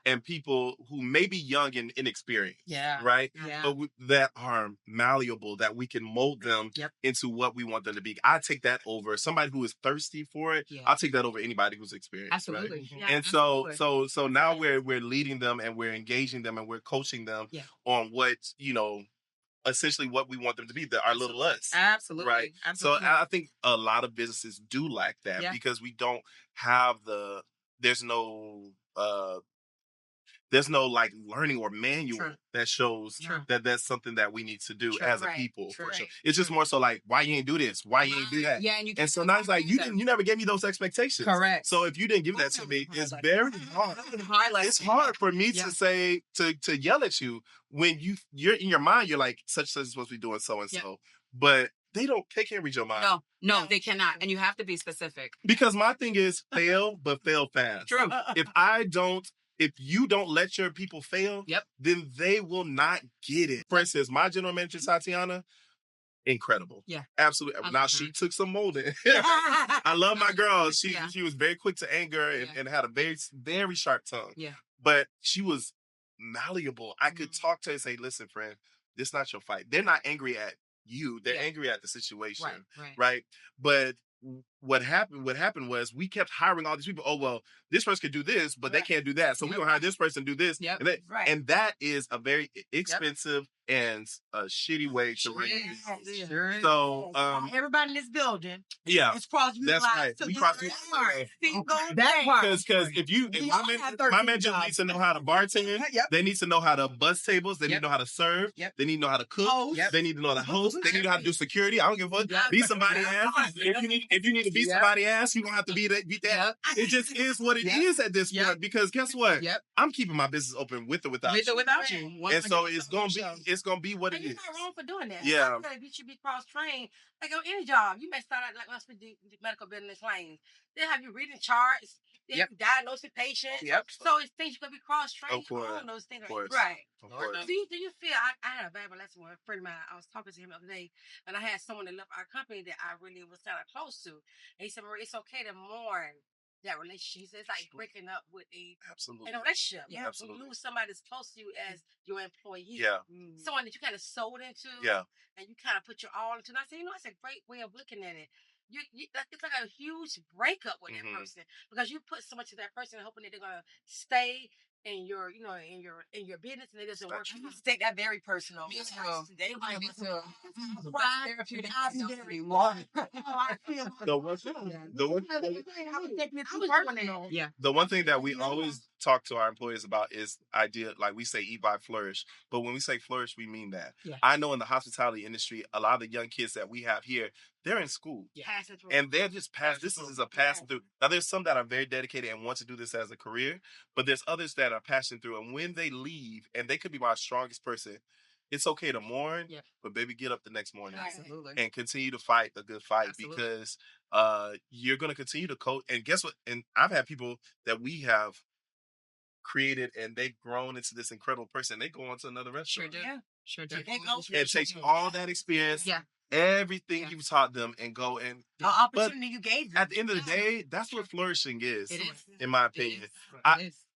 and people who may be young and inexperienced, right? Yeah. But that are malleable, that we can mold them into what we want them to be. I take that over somebody who is thirsty for it. Yeah. I'll take that over anybody who's experienced. Absolutely. Right? Yeah, and absolutely. so now we're leading them and we're engaging them and we're coaching them on what, essentially what we want them to be, our little us. Absolutely. Right. Absolutely. So I think a lot of businesses do lack that because we don't have there's no like learning or manual that shows that that's something that we need to do as a people. For sure. It's just more so like, why you ain't do this? Why you ain't do that? Yeah, and so now it's like you never gave me those expectations. Correct. So if you didn't give that to me, it's very hard. It's hard for me to say to yell at you when you're in your mind. You're like, such is supposed to be doing so and so, but they can't read your mind. No, they cannot. And you have to be specific. Because my thing is fail, but fail fast. True. If you don't let your people fail, then they will not get it. For instance, my general manager, Tatiana, incredible. Yeah. Absolutely. Now, she took some molding. I love my girl. She was very quick to anger and had a very, very sharp tongue. Yeah. But she was malleable. I could talk to her and say, listen, friend, this is not your fight. They're not angry at you. They're angry at the situation. Right. But what happened was we kept hiring all these people. Oh, well, this person could do this, but they can't do that. So we're going to hire this person to do this. Yep. And that is a very expensive and a shitty way to raise. Sure. So, everybody in this building, yeah, it's cross you. that's right. We cross that part. Because if my men just need to know how to bartend, they need to know how to bus tables, they need to know how to serve, they need to know how to cook, they need to know how to host, they need to know how to do security. I don't give a fuck. Be somebody ass. If you need to be somebody ass, you don't have to beat that. It just is what it is at this point. Because guess what? I'm keeping my business open with or without you. And so it's gonna be what it is. You're not wrong for doing that. Yeah. I feel like you should be cross-trained. Like on any job, you may start out like us with the medical business lanes. They'll have you reading charts. They'll have you diagnosing patients. So it's things you're going to be cross-trained on those things. Right. Of course. Do you feel, I had a bad lesson with a friend of mine. I was talking to him the other day, and I had someone that left our company that I really was kind of close to. And he said, Marie, it's okay to mourn that relationship. He said, it's like breaking up with a relationship. Yeah, absolutely. You lose somebody that's close to you as your employee. Yeah. Someone that you kind of sold into. Yeah. And you kind of put your all into. And I said, that's a great way of looking at it. It's like a huge breakup with that person because you put so much of that person hoping that they're gonna stay in your, in your business, and it doesn't work. You take that very personal. Me too. They might be The one thing that we always talk to our employees about is idea, like we say eat, buy, flourish. But when we say flourish, we mean that. Yeah. I know in the hospitality industry, a lot of the young kids that we have here, they're in school. And they're just this is a passing through. Now there's some that are very dedicated and want to do this as a career, but there's others that are passing through. And when they leave, and they could be my strongest person, it's okay to mourn, but baby, get up the next morning. Absolutely. And continue to fight the good fight. Absolutely. Because you're going to continue to coach. And guess what? And I've had people that we have created and they've grown into this incredible person. They go on to another restaurant. Sure do. And take all that experience, everything you've taught them, and go and the opportunity you gave them. At the end of the day, that's what flourishing is, in my opinion.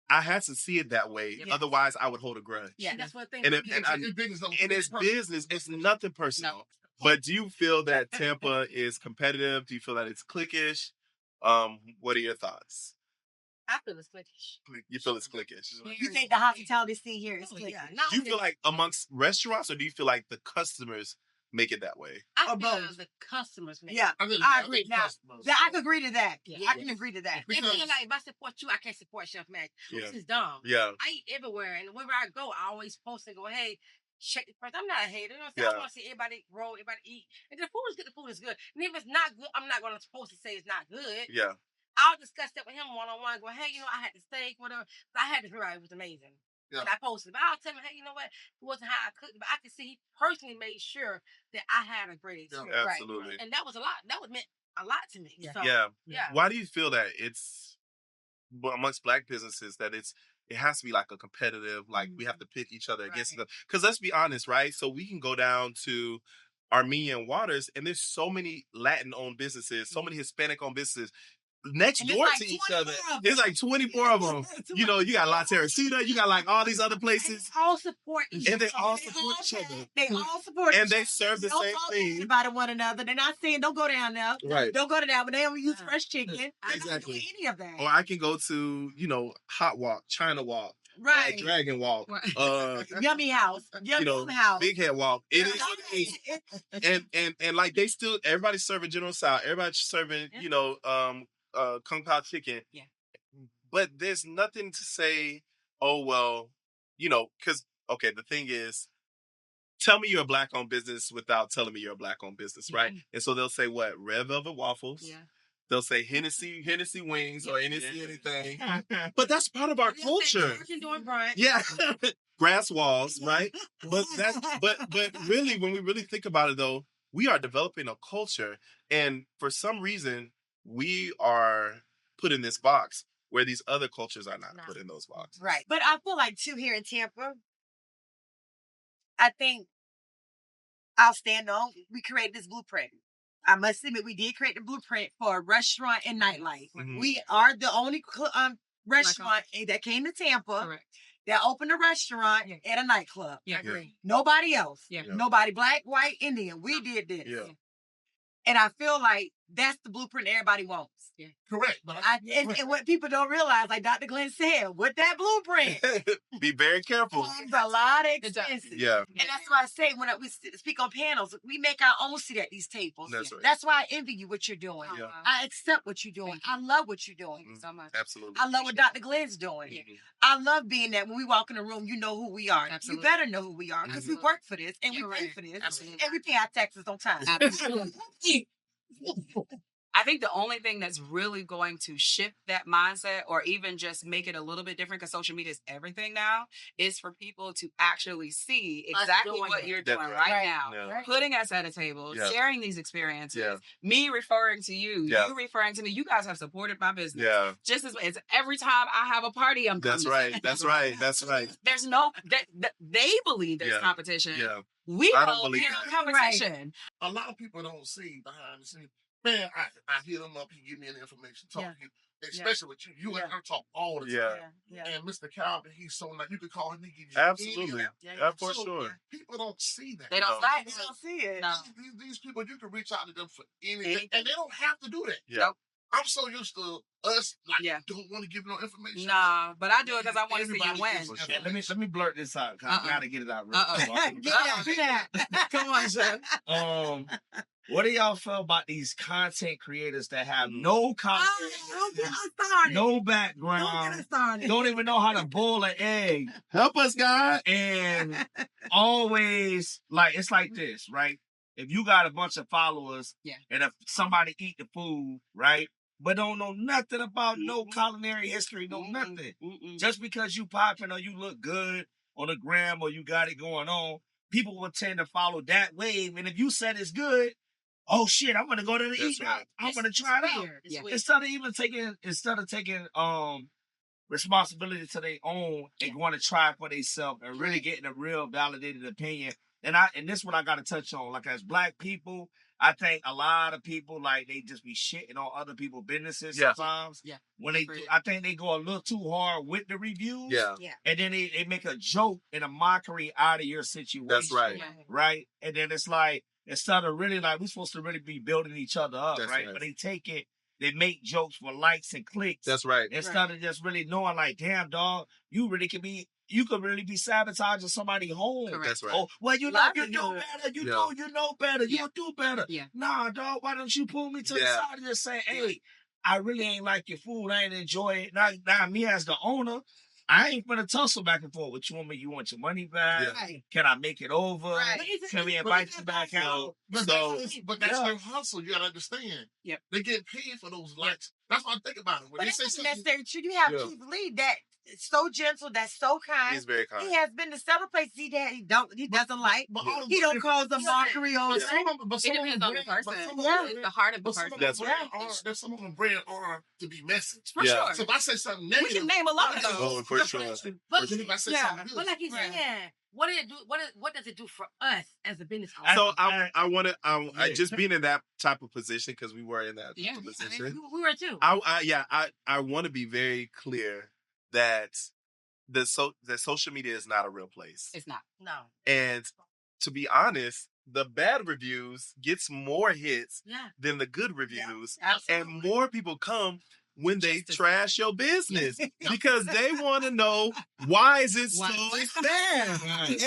I had to see it that way. Otherwise, I would hold a grudge. Yeah, that's what thing. And it's business. It's nothing personal. No. But do you feel that Tampa is competitive? Do you feel that it's cliquish? What are your thoughts? I feel it's cliquish. You feel it's cliquish? You think the hospitality scene here is cliquish? Do you feel like amongst restaurants, or do you feel like the customers make it that way? I feel the customers make it. I agree. Now, I can agree to that. I can agree to that. They feel like if I support you, I can't support Chef Mac. This is dumb. Yeah. I eat everywhere, and wherever I go, I always post and go, hey, check the price. I'm not a hater. You know what I'm saying? I want to see everybody grow, everybody eat. And the food is good, the food is good. And if it's not good, I'm not going to post and say it's not good. Yeah. I'll discuss that with him one-on-one, go, hey, I had the steak, whatever. But I had this ribeye, it was amazing. Yeah. And I posted. But I'll tell him, hey, you know what? It wasn't how I cooked, but I could see he personally made sure that I had a great experience. Yeah, absolutely. Right. And that was a lot. That was meant a lot to me. Yeah. So, Why do you feel that it's amongst Black businesses that it has to be like a competitive, like we have to pit each other against them? Because let's be honest, right? So we can go down to Armenian Waters, and there's so many Latin-owned businesses, so many Hispanic-owned businesses next door to each other. There's like 24 of them. You got La Teresita, you got like all these other places. They all support each other. And they all support each other. They all support each other. And they serve the same thing. About one another. They're not saying don't go down there. Right. Don't go to that, but they don't use fresh chicken. Exactly. Don't do any of that. Or I can go to, Hot Walk, China Walk. Right. Dragon Walk. Yummy House. Yummy House. Big Head Walk. It is. And like they still, everybody's serving General Tso. Everybody's serving, Kung Pao chicken. Yeah. But there's nothing to say, oh, well, because, okay, the thing is, tell me you're a Black-owned business without telling me you're a Black-owned business, right? And so they'll say, what? Red Velvet Waffles. Yeah. They'll say Hennessy Wings or Hennessy anything. But that's part of our culture. Yeah. Grass walls, right? But really, when we really think about it, though, we are developing a culture. And for some reason, we are put in this box where these other cultures are not put in those boxes. Right. But I feel like, too, here in Tampa, I think I'll stand on, we created this blueprint. I must admit, we did create the blueprint for a restaurant and nightlife. Mm-hmm. We are the only restaurant that came to Tampa that opened a restaurant at a nightclub. Yeah, I agree. Nobody else. Yeah. Nobody Black, white, Indian. We did this. Yeah. And I feel like that's the blueprint everybody wants. Yeah. Correct. But And what people don't realize, like Dr. Glenn said, with that blueprint, be very careful. comes a lot of expenses. Yeah. And that's why I say when we speak on panels, we make our own seat at these tables. That's right. That's why I envy you what you're doing. Yeah. I accept what you're doing. I love what you're doing. So much. Absolutely. I love what Dr. Glenn's doing. Yeah. I love being that when we walk in the room, you know who we are. Absolutely. You better know who we are because we work for this and we pay for this. Absolutely. And we pay our taxes on time. Absolutely. I think the only thing that's really going to shift that mindset or even just make it a little bit different, because social media is everything now, is for people to actually see exactly what you're doing right now. Yeah. Putting us at a table, Yeah. sharing these experiences, Yeah. me referring to you, Yeah. you referring to me. You guys have supported my business. Yeah. Just as it's every time I have a party, I'm That's coming. right. That's right. That's right. There's no, they believe there's Yeah. competition. Yeah. We I don't don't believe believe that. competition. a lot of people don't see behind the scenes. Man, I hit him up. He give me the information. Talk to you, especially with you. You and her talk all the time. Yeah. And Mr. Calvin, he's so nice. You could call him. He give you Absolutely. any- Yeah, for So, sure. People don't see that. They don't No. like They it. don't see it. No. These people, you can reach out to them for anything, Anything. and they don't have to do that. Yeah. Nope. I'm so used to us like Yeah. don't want to give no information. Nah, but I do it because I want to see Everybody you win. is- For sure. Let me blurt this out. 'Cause I gotta get it out. Real quick. Get that. Come on, Chef. What do y'all feel about these content creators that have Mm. no content, Don't get us started. no Don't get background, us started. don't even know how to boil an egg, Help us, God. and always like it's like this, right? If you got a bunch of followers, Yeah. and if somebody eat the food, right, but don't know nothing about no culinary history, no nothing, just because you popping or you look good on the gram or you got it going on, people will tend to follow that wave. And if you said it's good, oh shit, I'm gonna go to the That's eat right. out. I'm gonna try it out. Yeah. Instead of taking responsibility to their own and going to try for themselves and really getting a real validated opinion. And this is what I gotta touch on. Like as Black people, I think a lot of people like they just be shitting on other people's businesses Yeah. sometimes. Yeah. When they Agreed. I think they go a little too hard with the reviews. Yeah. And then they make a joke and a mockery out of your situation. That's right. Right? And then it's like, instead of really like, we're supposed to really be building each other up, That's right? right. But they take it, they make jokes for likes and clicks. That's right. Instead of just really knowing like, damn, dog, you could really be sabotaging somebody's home. Correct. That's right. Oh, well, you know better. You know better. Yeah. You do better. Yeah. Nah, dog, why don't you pull me to the Yeah. side and just say, hey, I really ain't like your food. I ain't enjoy it. Now me as the owner, I ain't gonna tussle back and forth with you. You want your money back? Yeah. Right. Can I make it over? Right. Can we invite you back out? But that's yeah. their hustle. You gotta understand. Yep. They get paid for those likes. That's what I think about it. When But they that's say not something, necessarily true. You have Yeah. Keith Lee that is so gentle, that's so kind. He's very kind. He has been to several places he doesn't like. but all He don't cause a mockery on But some of them, It depends on the person. Yeah. It's the heart of the But some person. of them That's brand there's some of them brand are to be messaged. For Yeah. sure. So if I say something We negative, can name a lot of those. Oh, for sure. But, then if I say Yeah. something good, but like you said, what did it do? What does it do for us as a business owner? So I want to I Yeah. just being in that type of position because we were in that Yeah. type of I position. mean, we were too. I want to be very clear that that social media is not a real place. It's not. No. And to be honest, the bad reviews gets more hits Yeah. than the good reviews, Absolutely. and more people come when they Just to- trash your business because they want to know why is it so bad. Right.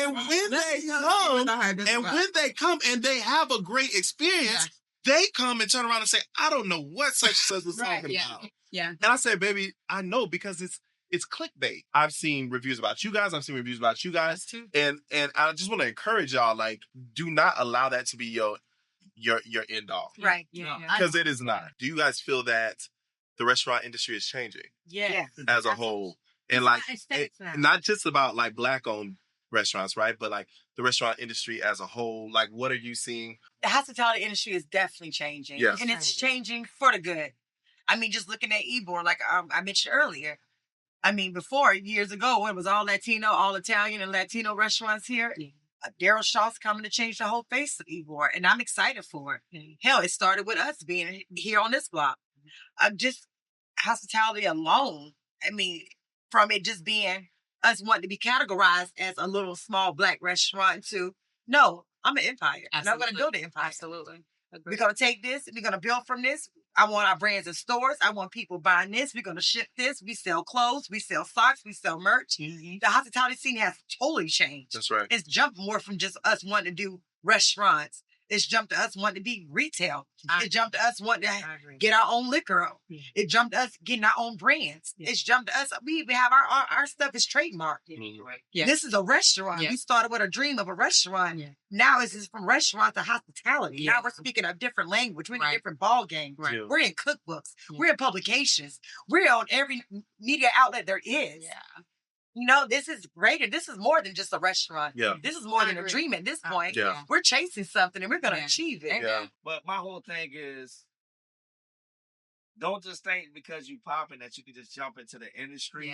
And when they come and they have a great experience, they come and turn around and say, "I don't know what such and such was Right, talking yeah. about." Yeah. And I say, "Baby, I know because it's clickbait." I've seen reviews about you guys. I've seen reviews about you guys, Too. and I just want to encourage y'all, like, do not allow that to be your end all Right. Yeah. because it is not. Do you guys feel that the restaurant industry is changing Yeah. as a whole, and like Aesthetics now. not just about like Black-owned restaurants, right? But like the restaurant industry as a whole. Like, what are you seeing? The hospitality industry is definitely changing. Yeah. And it's changing for the good. I mean, just looking at Ybor, like I mentioned earlier. I mean, before, years ago, it was all Latino, all Italian and Latino restaurants here. Yeah. Daryl Shaw's coming to change the whole face of Ybor, and I'm excited for it. Yeah. Hell, it started with us being here on this block. Just hospitality alone, I mean, from it just being us wanting to be categorized as a little small Black restaurant to, no, I'm an empire. And I'm going to Absolutely. build an empire. Absolutely. We're going to take this. We're going to build from this. I want our brands in stores. I want people buying this. We're going to ship this. We sell clothes. We sell socks. We sell merch. The hospitality scene has totally changed. That's right. It's jumped more from just us wanting to do restaurants. It's jumped to us wanting to be retail. It jumped to us wanting to get our own liquor. It jumped to us getting our own brands. It's jumped to us. We even have our stuff is trademarked. This is a restaurant. We started with a dream of a restaurant. Now it's just from restaurant to hospitality. Now we're speaking a different language. We're in a different ball game. We're in cookbooks. We're in publications. We're on every media outlet there is. You know, this is greater. This is more than just a restaurant. This is more than a dream at this point. We're chasing something and we're going to achieve it. But my whole thing is, don't just think because you popping that you can just jump into the industry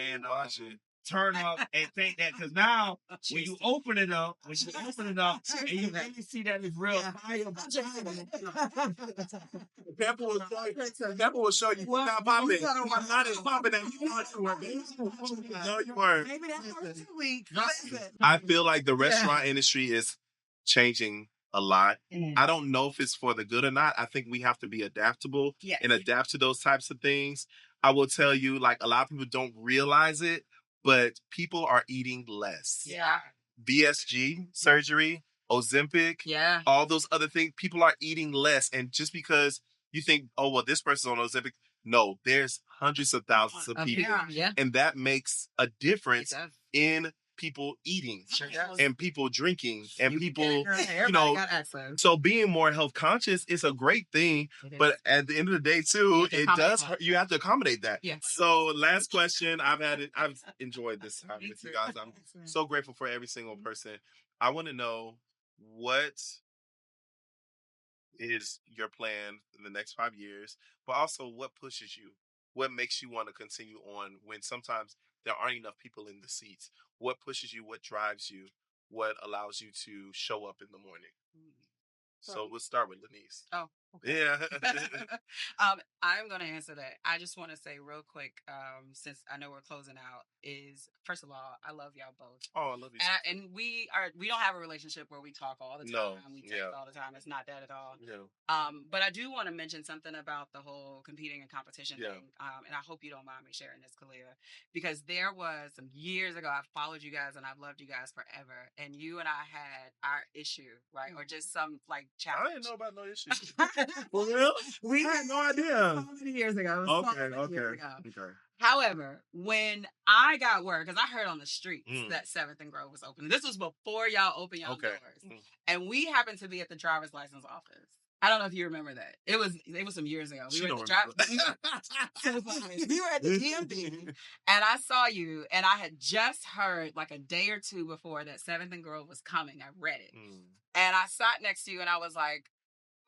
and turn up and think that, because now when you open it up and you really see that it's real. Pepper will show you you're not popping. You're not as popping as you thought you were. No, you weren't. Maybe that's for 2 weeks. I feel like the restaurant industry is changing a lot. I don't know if it's for the good or not. I think we have to be adaptable and adapt to those types of things. I will tell you, like, a lot of people don't realize it, but people are eating less. BSG surgery, Ozempic, all those other things. People are eating less. And just because you think, oh, well, this person's on Ozempic, no, there's hundreds of thousands of people. And that makes a difference in people eating and people drinking and people, you know, so being more health conscious is a great thing, but at the end of the day too, it does hurt. You have to accommodate that. So last question, I've enjoyed this time with you guys. I'm so grateful for every single person. I want to know, what is your plan in the next 5 years, but also what pushes you? What makes you want to continue on when sometimes there aren't enough people in the seats? What pushes you? What drives you? What allows you to show up in the morning? So we'll start with Lanice. Oh, okay. Yeah. I'm going to answer that. I just want to say real quick, since I know we're closing out, is first of all, I love y'all both. Oh, I love you. And we don't have a relationship where we talk all the time. No. We text all the time. It's not that at all. No. But I do want to mention something about the whole competing and competition thing. And I hope you don't mind me sharing this, Kalia, because there was some years ago, I've followed you guys and I've loved you guys forever. And you and I had our issue, right? Or just some like challenge. I didn't know about no issue. For real? We had no idea. So many years ago. Okay. However, when I got word, because I heard on the streets that 7th and Grove was open. This was before y'all opened y'all doors. And we happened to be at the driver's license office. I don't know if you remember that. It was some years ago. We were at the DMV, and I saw you, and I had just heard like a day or two before that 7th and Grove was coming. I read it. And I sat next to you, and I was like,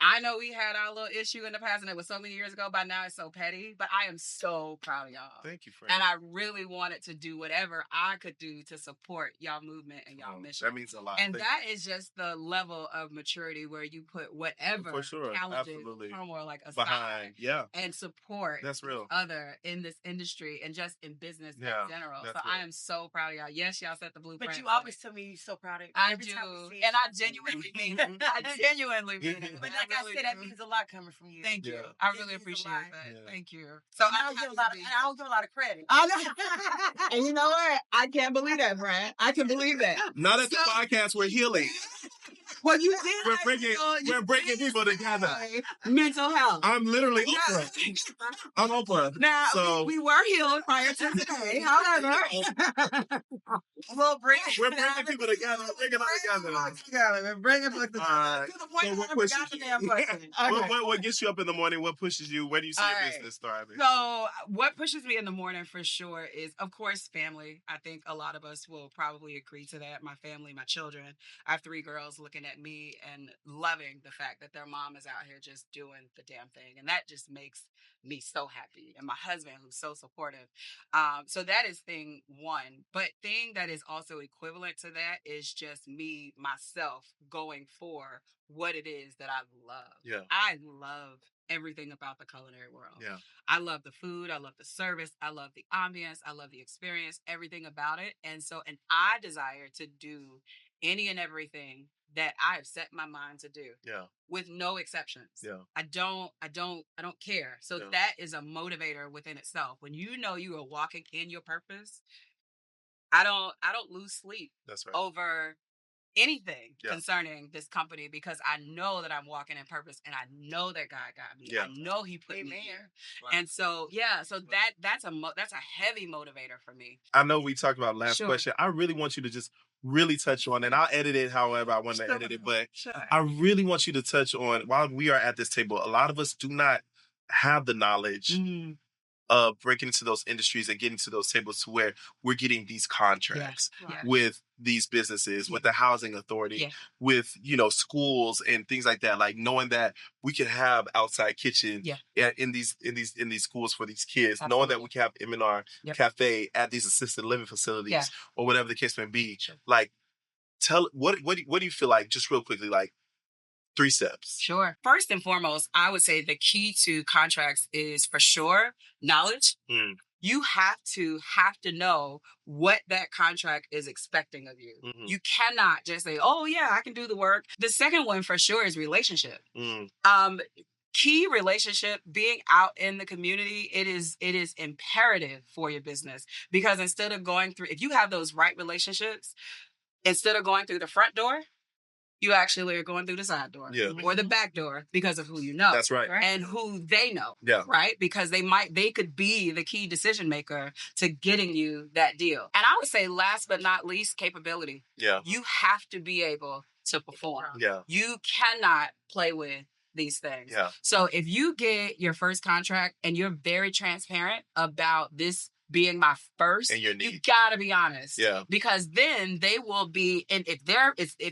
I know we had our little issue in the past, and it was so many years ago. By now, it's so petty. But I am so proud of y'all. Thank you, friend. And I really wanted to do whatever I could do to support y'all movement and y'all mission. That means a lot. And that is just the level of maturity where you put whatever challenges, turmoil like aside, behind, and support. That's real. Other in this industry and just in business in general. So real. I am so proud of y'all. Yes, y'all set the blueprint. But you always tell me you're so proud of it. I do, and I genuinely mean it. I genuinely mean it. But like I said, that means a lot coming from you. Thank you. I really appreciate that. Thank you. So I don't give a lot of credit. I know. And you know what? I can't believe that, Brad. I can believe that. Not at the podcast. We're healing. Well, you did. We're bringing people together. Mental health. I'm literally Oprah. I'm Oprah. Now, so, we were healed prior to today. However, we're bringing people together. We're bringing people together. To the point where I forgot the damn question. What gets you up in the morning? What pushes you? Where do you see your business thriving? So, what pushes me in the morning for sure is, of course, family. I think a lot of us will probably agree to that. My family, my children. I have 3 girls looking at me and loving the fact that their mom is out here just doing the damn thing. And that just makes me so happy. And my husband, who's so supportive. So that is thing one. But thing that is also equivalent to that is just me, myself, going for what it is that I love. Yeah. I love everything about the culinary world. Yeah. I love the food. I love the service. I love the ambience. I love the experience, everything about it. And I desire to do any and everything that I have set my mind to do. Yeah. With no exceptions. Yeah. I don't care. So that is a motivator within itself. When you know you are walking in your purpose, I don't lose sleep over anything concerning this company, because I know that I'm walking in purpose, and I know that God got me. I know He put me here. Right. And so that's a heavy motivator for me. I know we talked about last question. I really want you to just really touch on, and I'll edit it however I want to edit it, but I really want you to touch on, while we are at this table, a lot of us do not have the knowledge of breaking into those industries and getting to those tables to where we're getting these contracts with these businesses, with the housing authority, with, schools and things like that. Like knowing that we can have outside kitchen in these schools for these kids, knowing that we can have M&R Cafe at these assisted living facilities or whatever the case may be. Like, what do you feel like, just real quickly, like 3 steps? Sure. First and foremost, I would say the key to contracts is for sure knowledge. You have to know what that contract is expecting of you. You cannot just say, oh yeah, I can do the work. The second one for sure is relationship. Key relationship, being out in the community, it is imperative for your business, because instead of going through, if you have those right relationships, instead of going through the front door, you actually are going through the side door or the back door, because of who you know. That's right. And who they know. Yeah. Right? Because they could be the key decision maker to getting you that deal. And I would say, last but not least, capability. Yeah. You have to be able to perform. Yeah. You cannot play with these things. Yeah. So if you get your first contract and you're very transparent about this being my first, and you gotta be honest. Yeah. Because then they will be, and if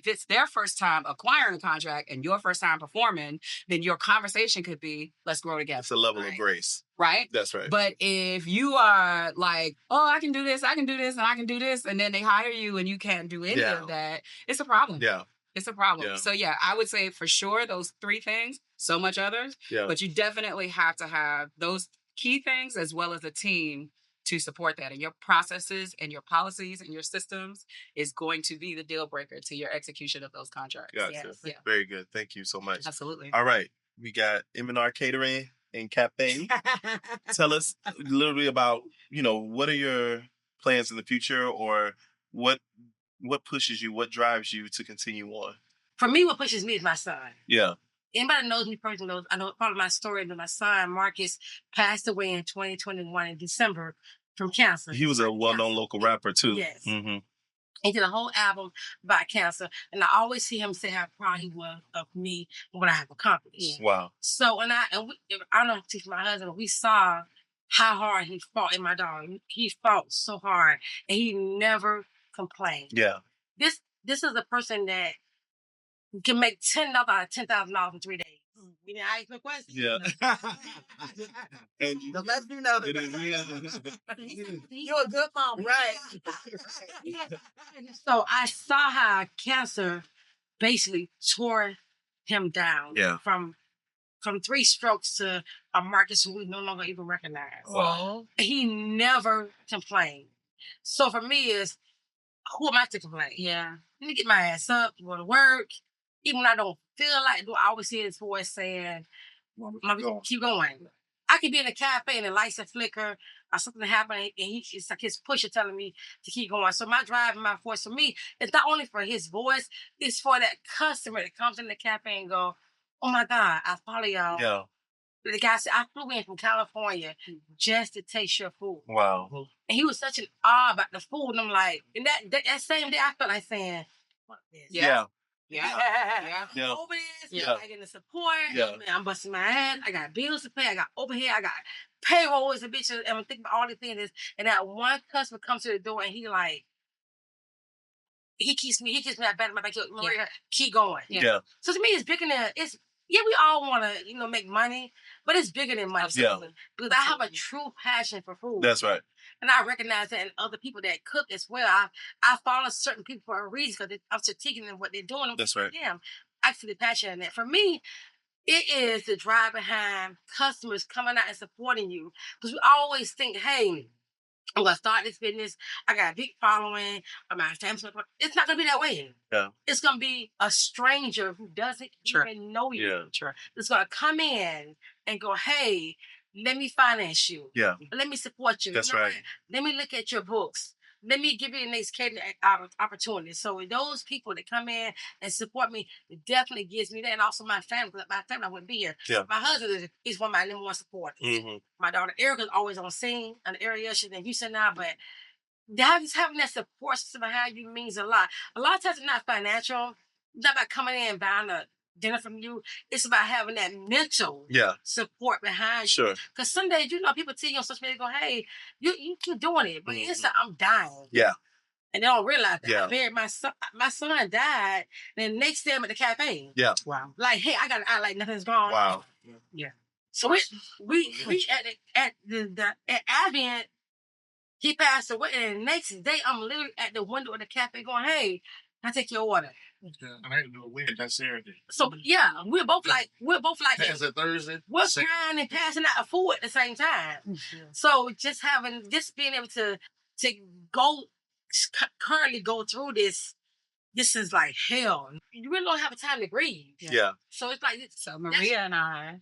it's their first time acquiring a contract and your first time performing, then your conversation could be, let's grow together. It's a level of grace. Right? That's right. But if you are like, oh, I can do this, and I can do this, and then they hire you and you can't do any of that, it's a problem. Yeah. It's a problem. Yeah. So I would say for sure those 3 things, so much others, but you definitely have to have those key things as well as a team to support that. And your processes and your policies and your systems is going to be the deal breaker to your execution of those contracts. Gotcha. Yes. Yeah. Very good. Thank you so much. Absolutely. All right. We got M&R Catering and Cafe. Tell us a little bit about, what are your plans in the future, or what pushes you, what drives you to continue on? For me, what pushes me is my son. Yeah. Anybody knows me personally knows, I know part of my story that my son, Marcus, passed away in 2021 in December from cancer. He was a well-known local rapper too. Yes. Mm-hmm. He did a whole album about cancer. And I always see him say how proud he was of me and what I have accomplished. Wow. So, I don't know, teach my husband, we saw how hard he fought in my dog. He fought so hard and he never complained. Yeah. This is a person that can make $10 out of $10,000 in 3 days. You didn't ask no questions? Yeah. And the less you know, you're a good mom, right? So I saw how cancer basically tore him down. Yeah. From 3 strokes to a Marcus who we no longer even recognize. Wow. He never complained. So for me, who am I to complain? Yeah. Let me get my ass up, go to work. Even when I don't feel like it, I always hear his voice saying, keep going. I could be in a cafe and the lights are flicker or something happening, and it's like his pusher telling me to keep going. So my drive and my force for me, it's not only for his voice, it's for that customer that comes in the cafe and go, oh my God, I follow y'all. Yeah. The guy said, I flew in from California just to taste your food. Wow. And he was such an awe about the food. And I'm like, and that same day I felt like saying, fuck this. Yeah. Yeah. Over this. Yeah. I getting the support. Yeah. Man, I'm busting my ass. I got bills to pay. I got overhead. I got payroll as a bitch. And I'm thinking about all the things. And that one customer comes to the door and he keeps me that back in my back. Maria, keep going. Yeah. So to me, it's bigger than we all want to, make money, but it's bigger than money. Yeah. Because I have a true passion for food. That's right. And I recognize that in other people that cook as well. I follow certain people for a reason because I'm strategic in what they're doing. That's right. Yeah, I'm actually passionate in that. For me, it is the drive behind customers coming out and supporting you. Because we always think, hey, I'm gonna start this business. I got a big following. My family. It's not gonna be that way. Yeah. It's gonna be a stranger who doesn't even know you. Yeah. Sure. It's gonna come in and go, hey, let me finance you. Yeah. Let me support you. That's right. Let me look at your books. Let me give you the next opportunity. So those people that come in and support me, it definitely gives me that. And also my family, because my family wouldn't be here. Yeah. My husband is one of my number one supporters. Mm-hmm. My daughter Erica's always on scene in the area. She's in Houston now, but having that support system behind you means a lot. A lot of times it's not financial. It's not about coming in and buying a dinner from you. It's about having that mental support behind you. Sure. Because some days, people tell you on social media, go, hey, you keep doing it. But it's like, I'm dying. Yeah. And they don't realize that. Yeah. I buried my son. My son died. And the next day I'm at the cafe. Yeah. Wow. Like, hey, I got to act like nothing's wrong. Wow. Yeah. So we at Advent, he passed away, and the next day I'm literally at the window of the cafe going, hey, can I take your order? Yeah, and I had to do it weird that Saturday. So yeah, we're both like As a Thursday. We're crying and passing out a food at the same time. Mm-hmm. So just being able to go currently go through this is like hell. You really don't have a time to grieve. Yeah. So it's like so Maria and I.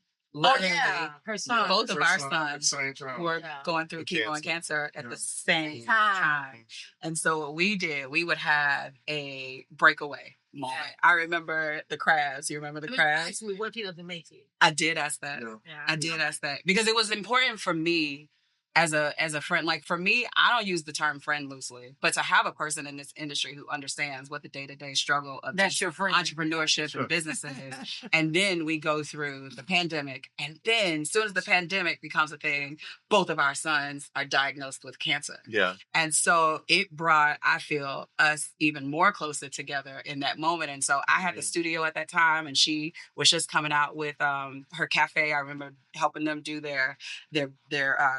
Her son. Both of our sons were Yeah. going through chemo and cancer at the same time. And so what we did, we would have a breakaway moment. I remember the crabs. You remember the crabs? Ask me what if he doesn't make it. I did ask that. Yeah. I did ask that because it was important for me as a friend. Like for me, I don't use the term friend loosely, but to have a person in this industry who understands what the day-to-day struggle of That's your friend. Entrepreneurship and business is. And then we go through the pandemic. And then as soon as the pandemic becomes a thing, both of our sons are diagnosed with cancer. Yeah. And so it brought, I feel, us even more closer together in that moment. And so I had the studio at that time, and she was just coming out with her cafe. I remember helping them do their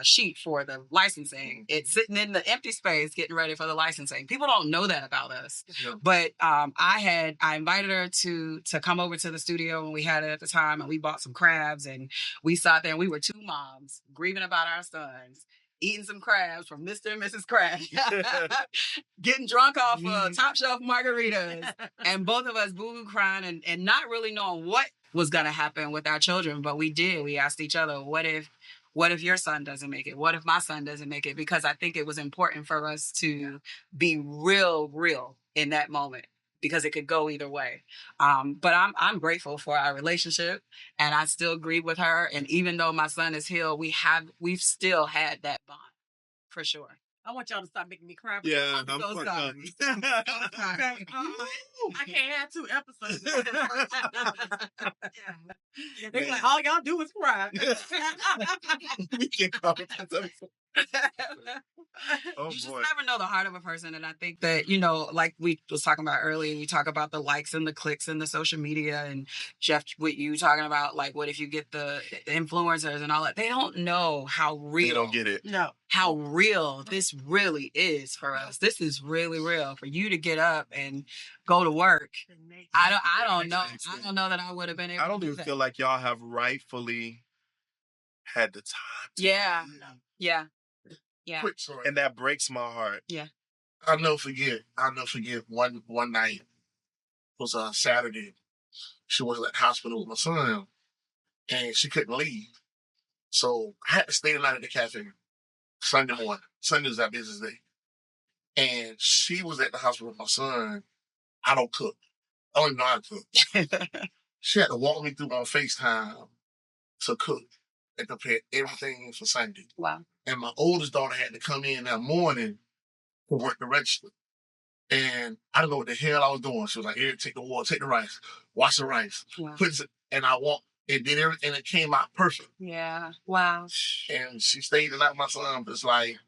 sheet for the licensing. It's sitting in the empty space getting ready for the licensing. People don't know that about us. Yeah. But I invited her to come over to the studio when we had it at the time, and we bought some crabs, and we sat there, and we were two moms grieving about our sons, eating some crabs from Mr. and Mrs. Crab, getting drunk off top shelf margaritas, and both of us boo-hoo crying and not really knowing what was going to happen with our children. But we did. We asked each other, what if your son doesn't make it? What if my son doesn't make it? Because I think it was important for us to be real in that moment, because it could go either way. But I'm grateful for our relationship, and I still grieve with her. And even though my son is healed, we've still had that bond, for sure. I want y'all to stop making me cry. Yeah, I'm so sorry. I can't have 2 episodes. They're like, all y'all do is cry. We can cry. You just never know the heart of a person. And I think that, like we was talking about earlier, you talk about the likes and the clicks and the social media, and Jeff, what you talking about, like, what if you get the influencers and all that? They don't know how real. They don't get it. No. How real this really is for us. This is really real. For you to get up and go to work. I don't know. I don't know that I would have been able to do that. I don't even feel like y'all have rightfully had the time to Yeah. Quick story. And that breaks my heart. Yeah. I'll never forget one night, it was a Saturday. She was at the hospital with my son, and she couldn't leave. So I had to stay the night at the cafe Sunday morning. Sunday was our business day. And she was at the hospital with my son. I don't cook. I don't even know how to cook. She had to walk me through on FaceTime to cook and prepare everything for Sunday. Wow. And my oldest daughter had to come in that morning to work the register. And I didn't know what the hell I was doing. She was like, here, take the water, take the rice, wash the rice. Wow. And I walked and did everything, and it came out perfect. Yeah. Wow. And she stayed the night with my son, but it's like,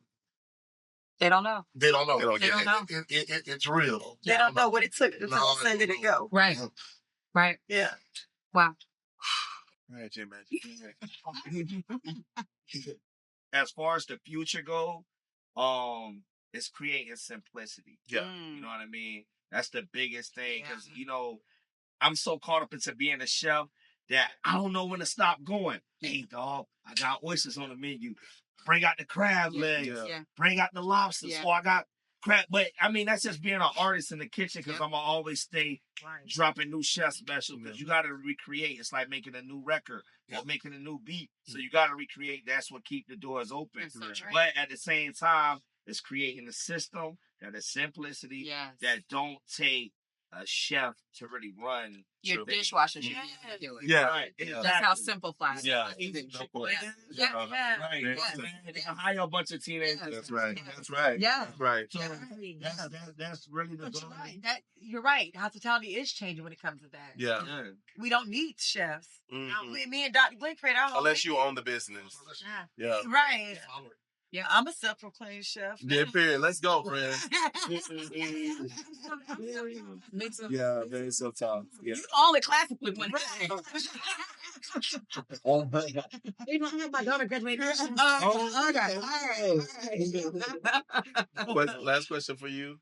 they don't know. They don't know. They don't know. It's real. They don't know what it took to send it to go. Right. Right. Yeah. Wow. Right, Jim. As far as the future go, it's creating simplicity. Yeah. You know what I mean? That's the biggest thing, because I'm so caught up into being a chef that I don't know when to stop going. Hey, dog, I got oysters on the menu. bring out the crab legs, bring out the lobsters. Oh, I got crab. But I mean, that's just being an artist in the kitchen because I'm gonna always stay dropping new chef specials because you gotta recreate. It's like making a new record or making a new beat. So you gotta recreate. That's what keep the doors open. But at the same time, it's creating a system that is simplicity that don't take a chef to really run your dishwasher. Right. That's how simplified. Right. They can hire a bunch of teenagers. That's right. That's right. Yeah. That's right. So that's really the goal. You're right. Hospitality is changing when it comes to that. Yeah. We don't need chefs. Mhm. Me and Dr. Glenn create our whole Unless you own the business. Yeah. Right. Yeah, I'm a self-proclaimed chef. Yeah, period. Let's go, friend. Me too. Yeah, very so tough. Yeah. You only classically went. You don't have my daughter graduated. Okay. All right. Last question for you.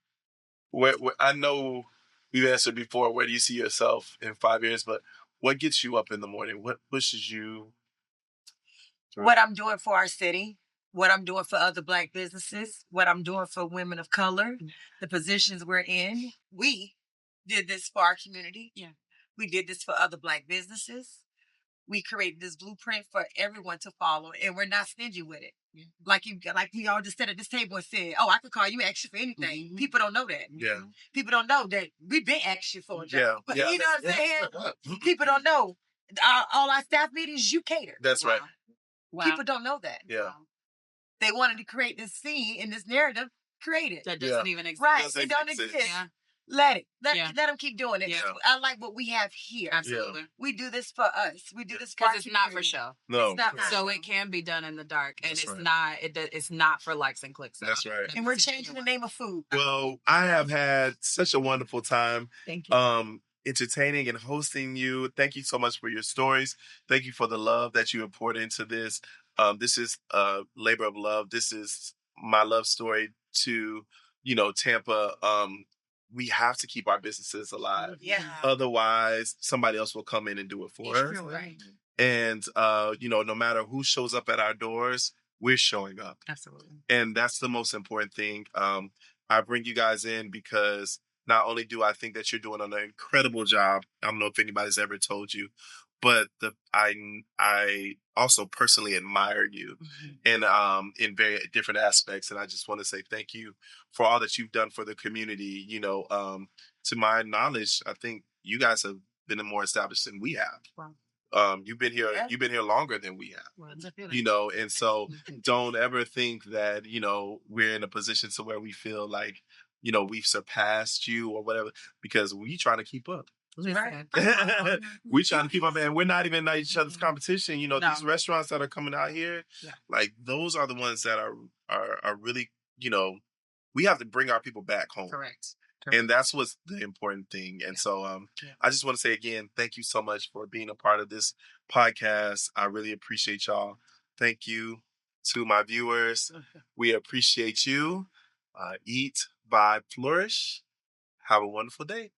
Where I know we've answered before. Where do you see yourself in 5 years? But what gets you up in the morning? What pushes you? What I'm doing for our city, what I'm doing for other Black businesses, what I'm doing for women of color, the positions we're in. We did this for our community. Yeah. We did this for other Black businesses. We created this blueprint for everyone to follow, and we're not stingy with it. Yeah. Like we all just sat at this table and said, "Oh, I could call you, ask you for anything." Mm-hmm. People don't know that. Yeah. People don't know that we've been asked you for a job. Yeah. You know what I'm saying? People don't know. All our staff meetings, you cater. That's right. Wow. People don't know that. Yeah. They wanted to create this scene and this narrative. Create it. That doesn't even exist. Right. It don't exist. Yeah. Let them keep doing it. Yeah. I like what we have here. Absolutely. We do this for us. We do this because it's not for show. No. It's not so it can be done in the dark, and That's it's right. not. It's not for likes and clicks. That's right. And we're changing the name of food. Well, I have had such a wonderful time. Thank you. Entertaining and hosting you. Thank you so much for your stories. Thank you for the love that you have poured into this. This is a labor of love. This is my love story to, Tampa. We have to keep our businesses alive. Yeah. Otherwise, somebody else will come in and do it for us. Right. And, no matter who shows up at our doors, we're showing up. Absolutely. And that's the most important thing. I bring you guys in because not only do I think that you're doing an incredible job, I don't know if anybody's ever told you, but I also personally admire you in very different aspects. And I just want to say thank you for all that you've done for the community. To my knowledge, I think you guys have been more established than we have. Wow. You've been here longer than we have. Well, And so don't ever think that, we're in a position to where we feel like, we've surpassed you or whatever, because we trying to keep up. right. We trying to keep up, and we're not even each other's competition. These restaurants that are coming out here, like those are the ones that are really, we have to bring our people back home. Correct. And that's what's the important thing. And so I just want to say again, thank you so much for being a part of this podcast. I really appreciate y'all. Thank you to my viewers. We appreciate you. Eat, buy, flourish. Have a wonderful day.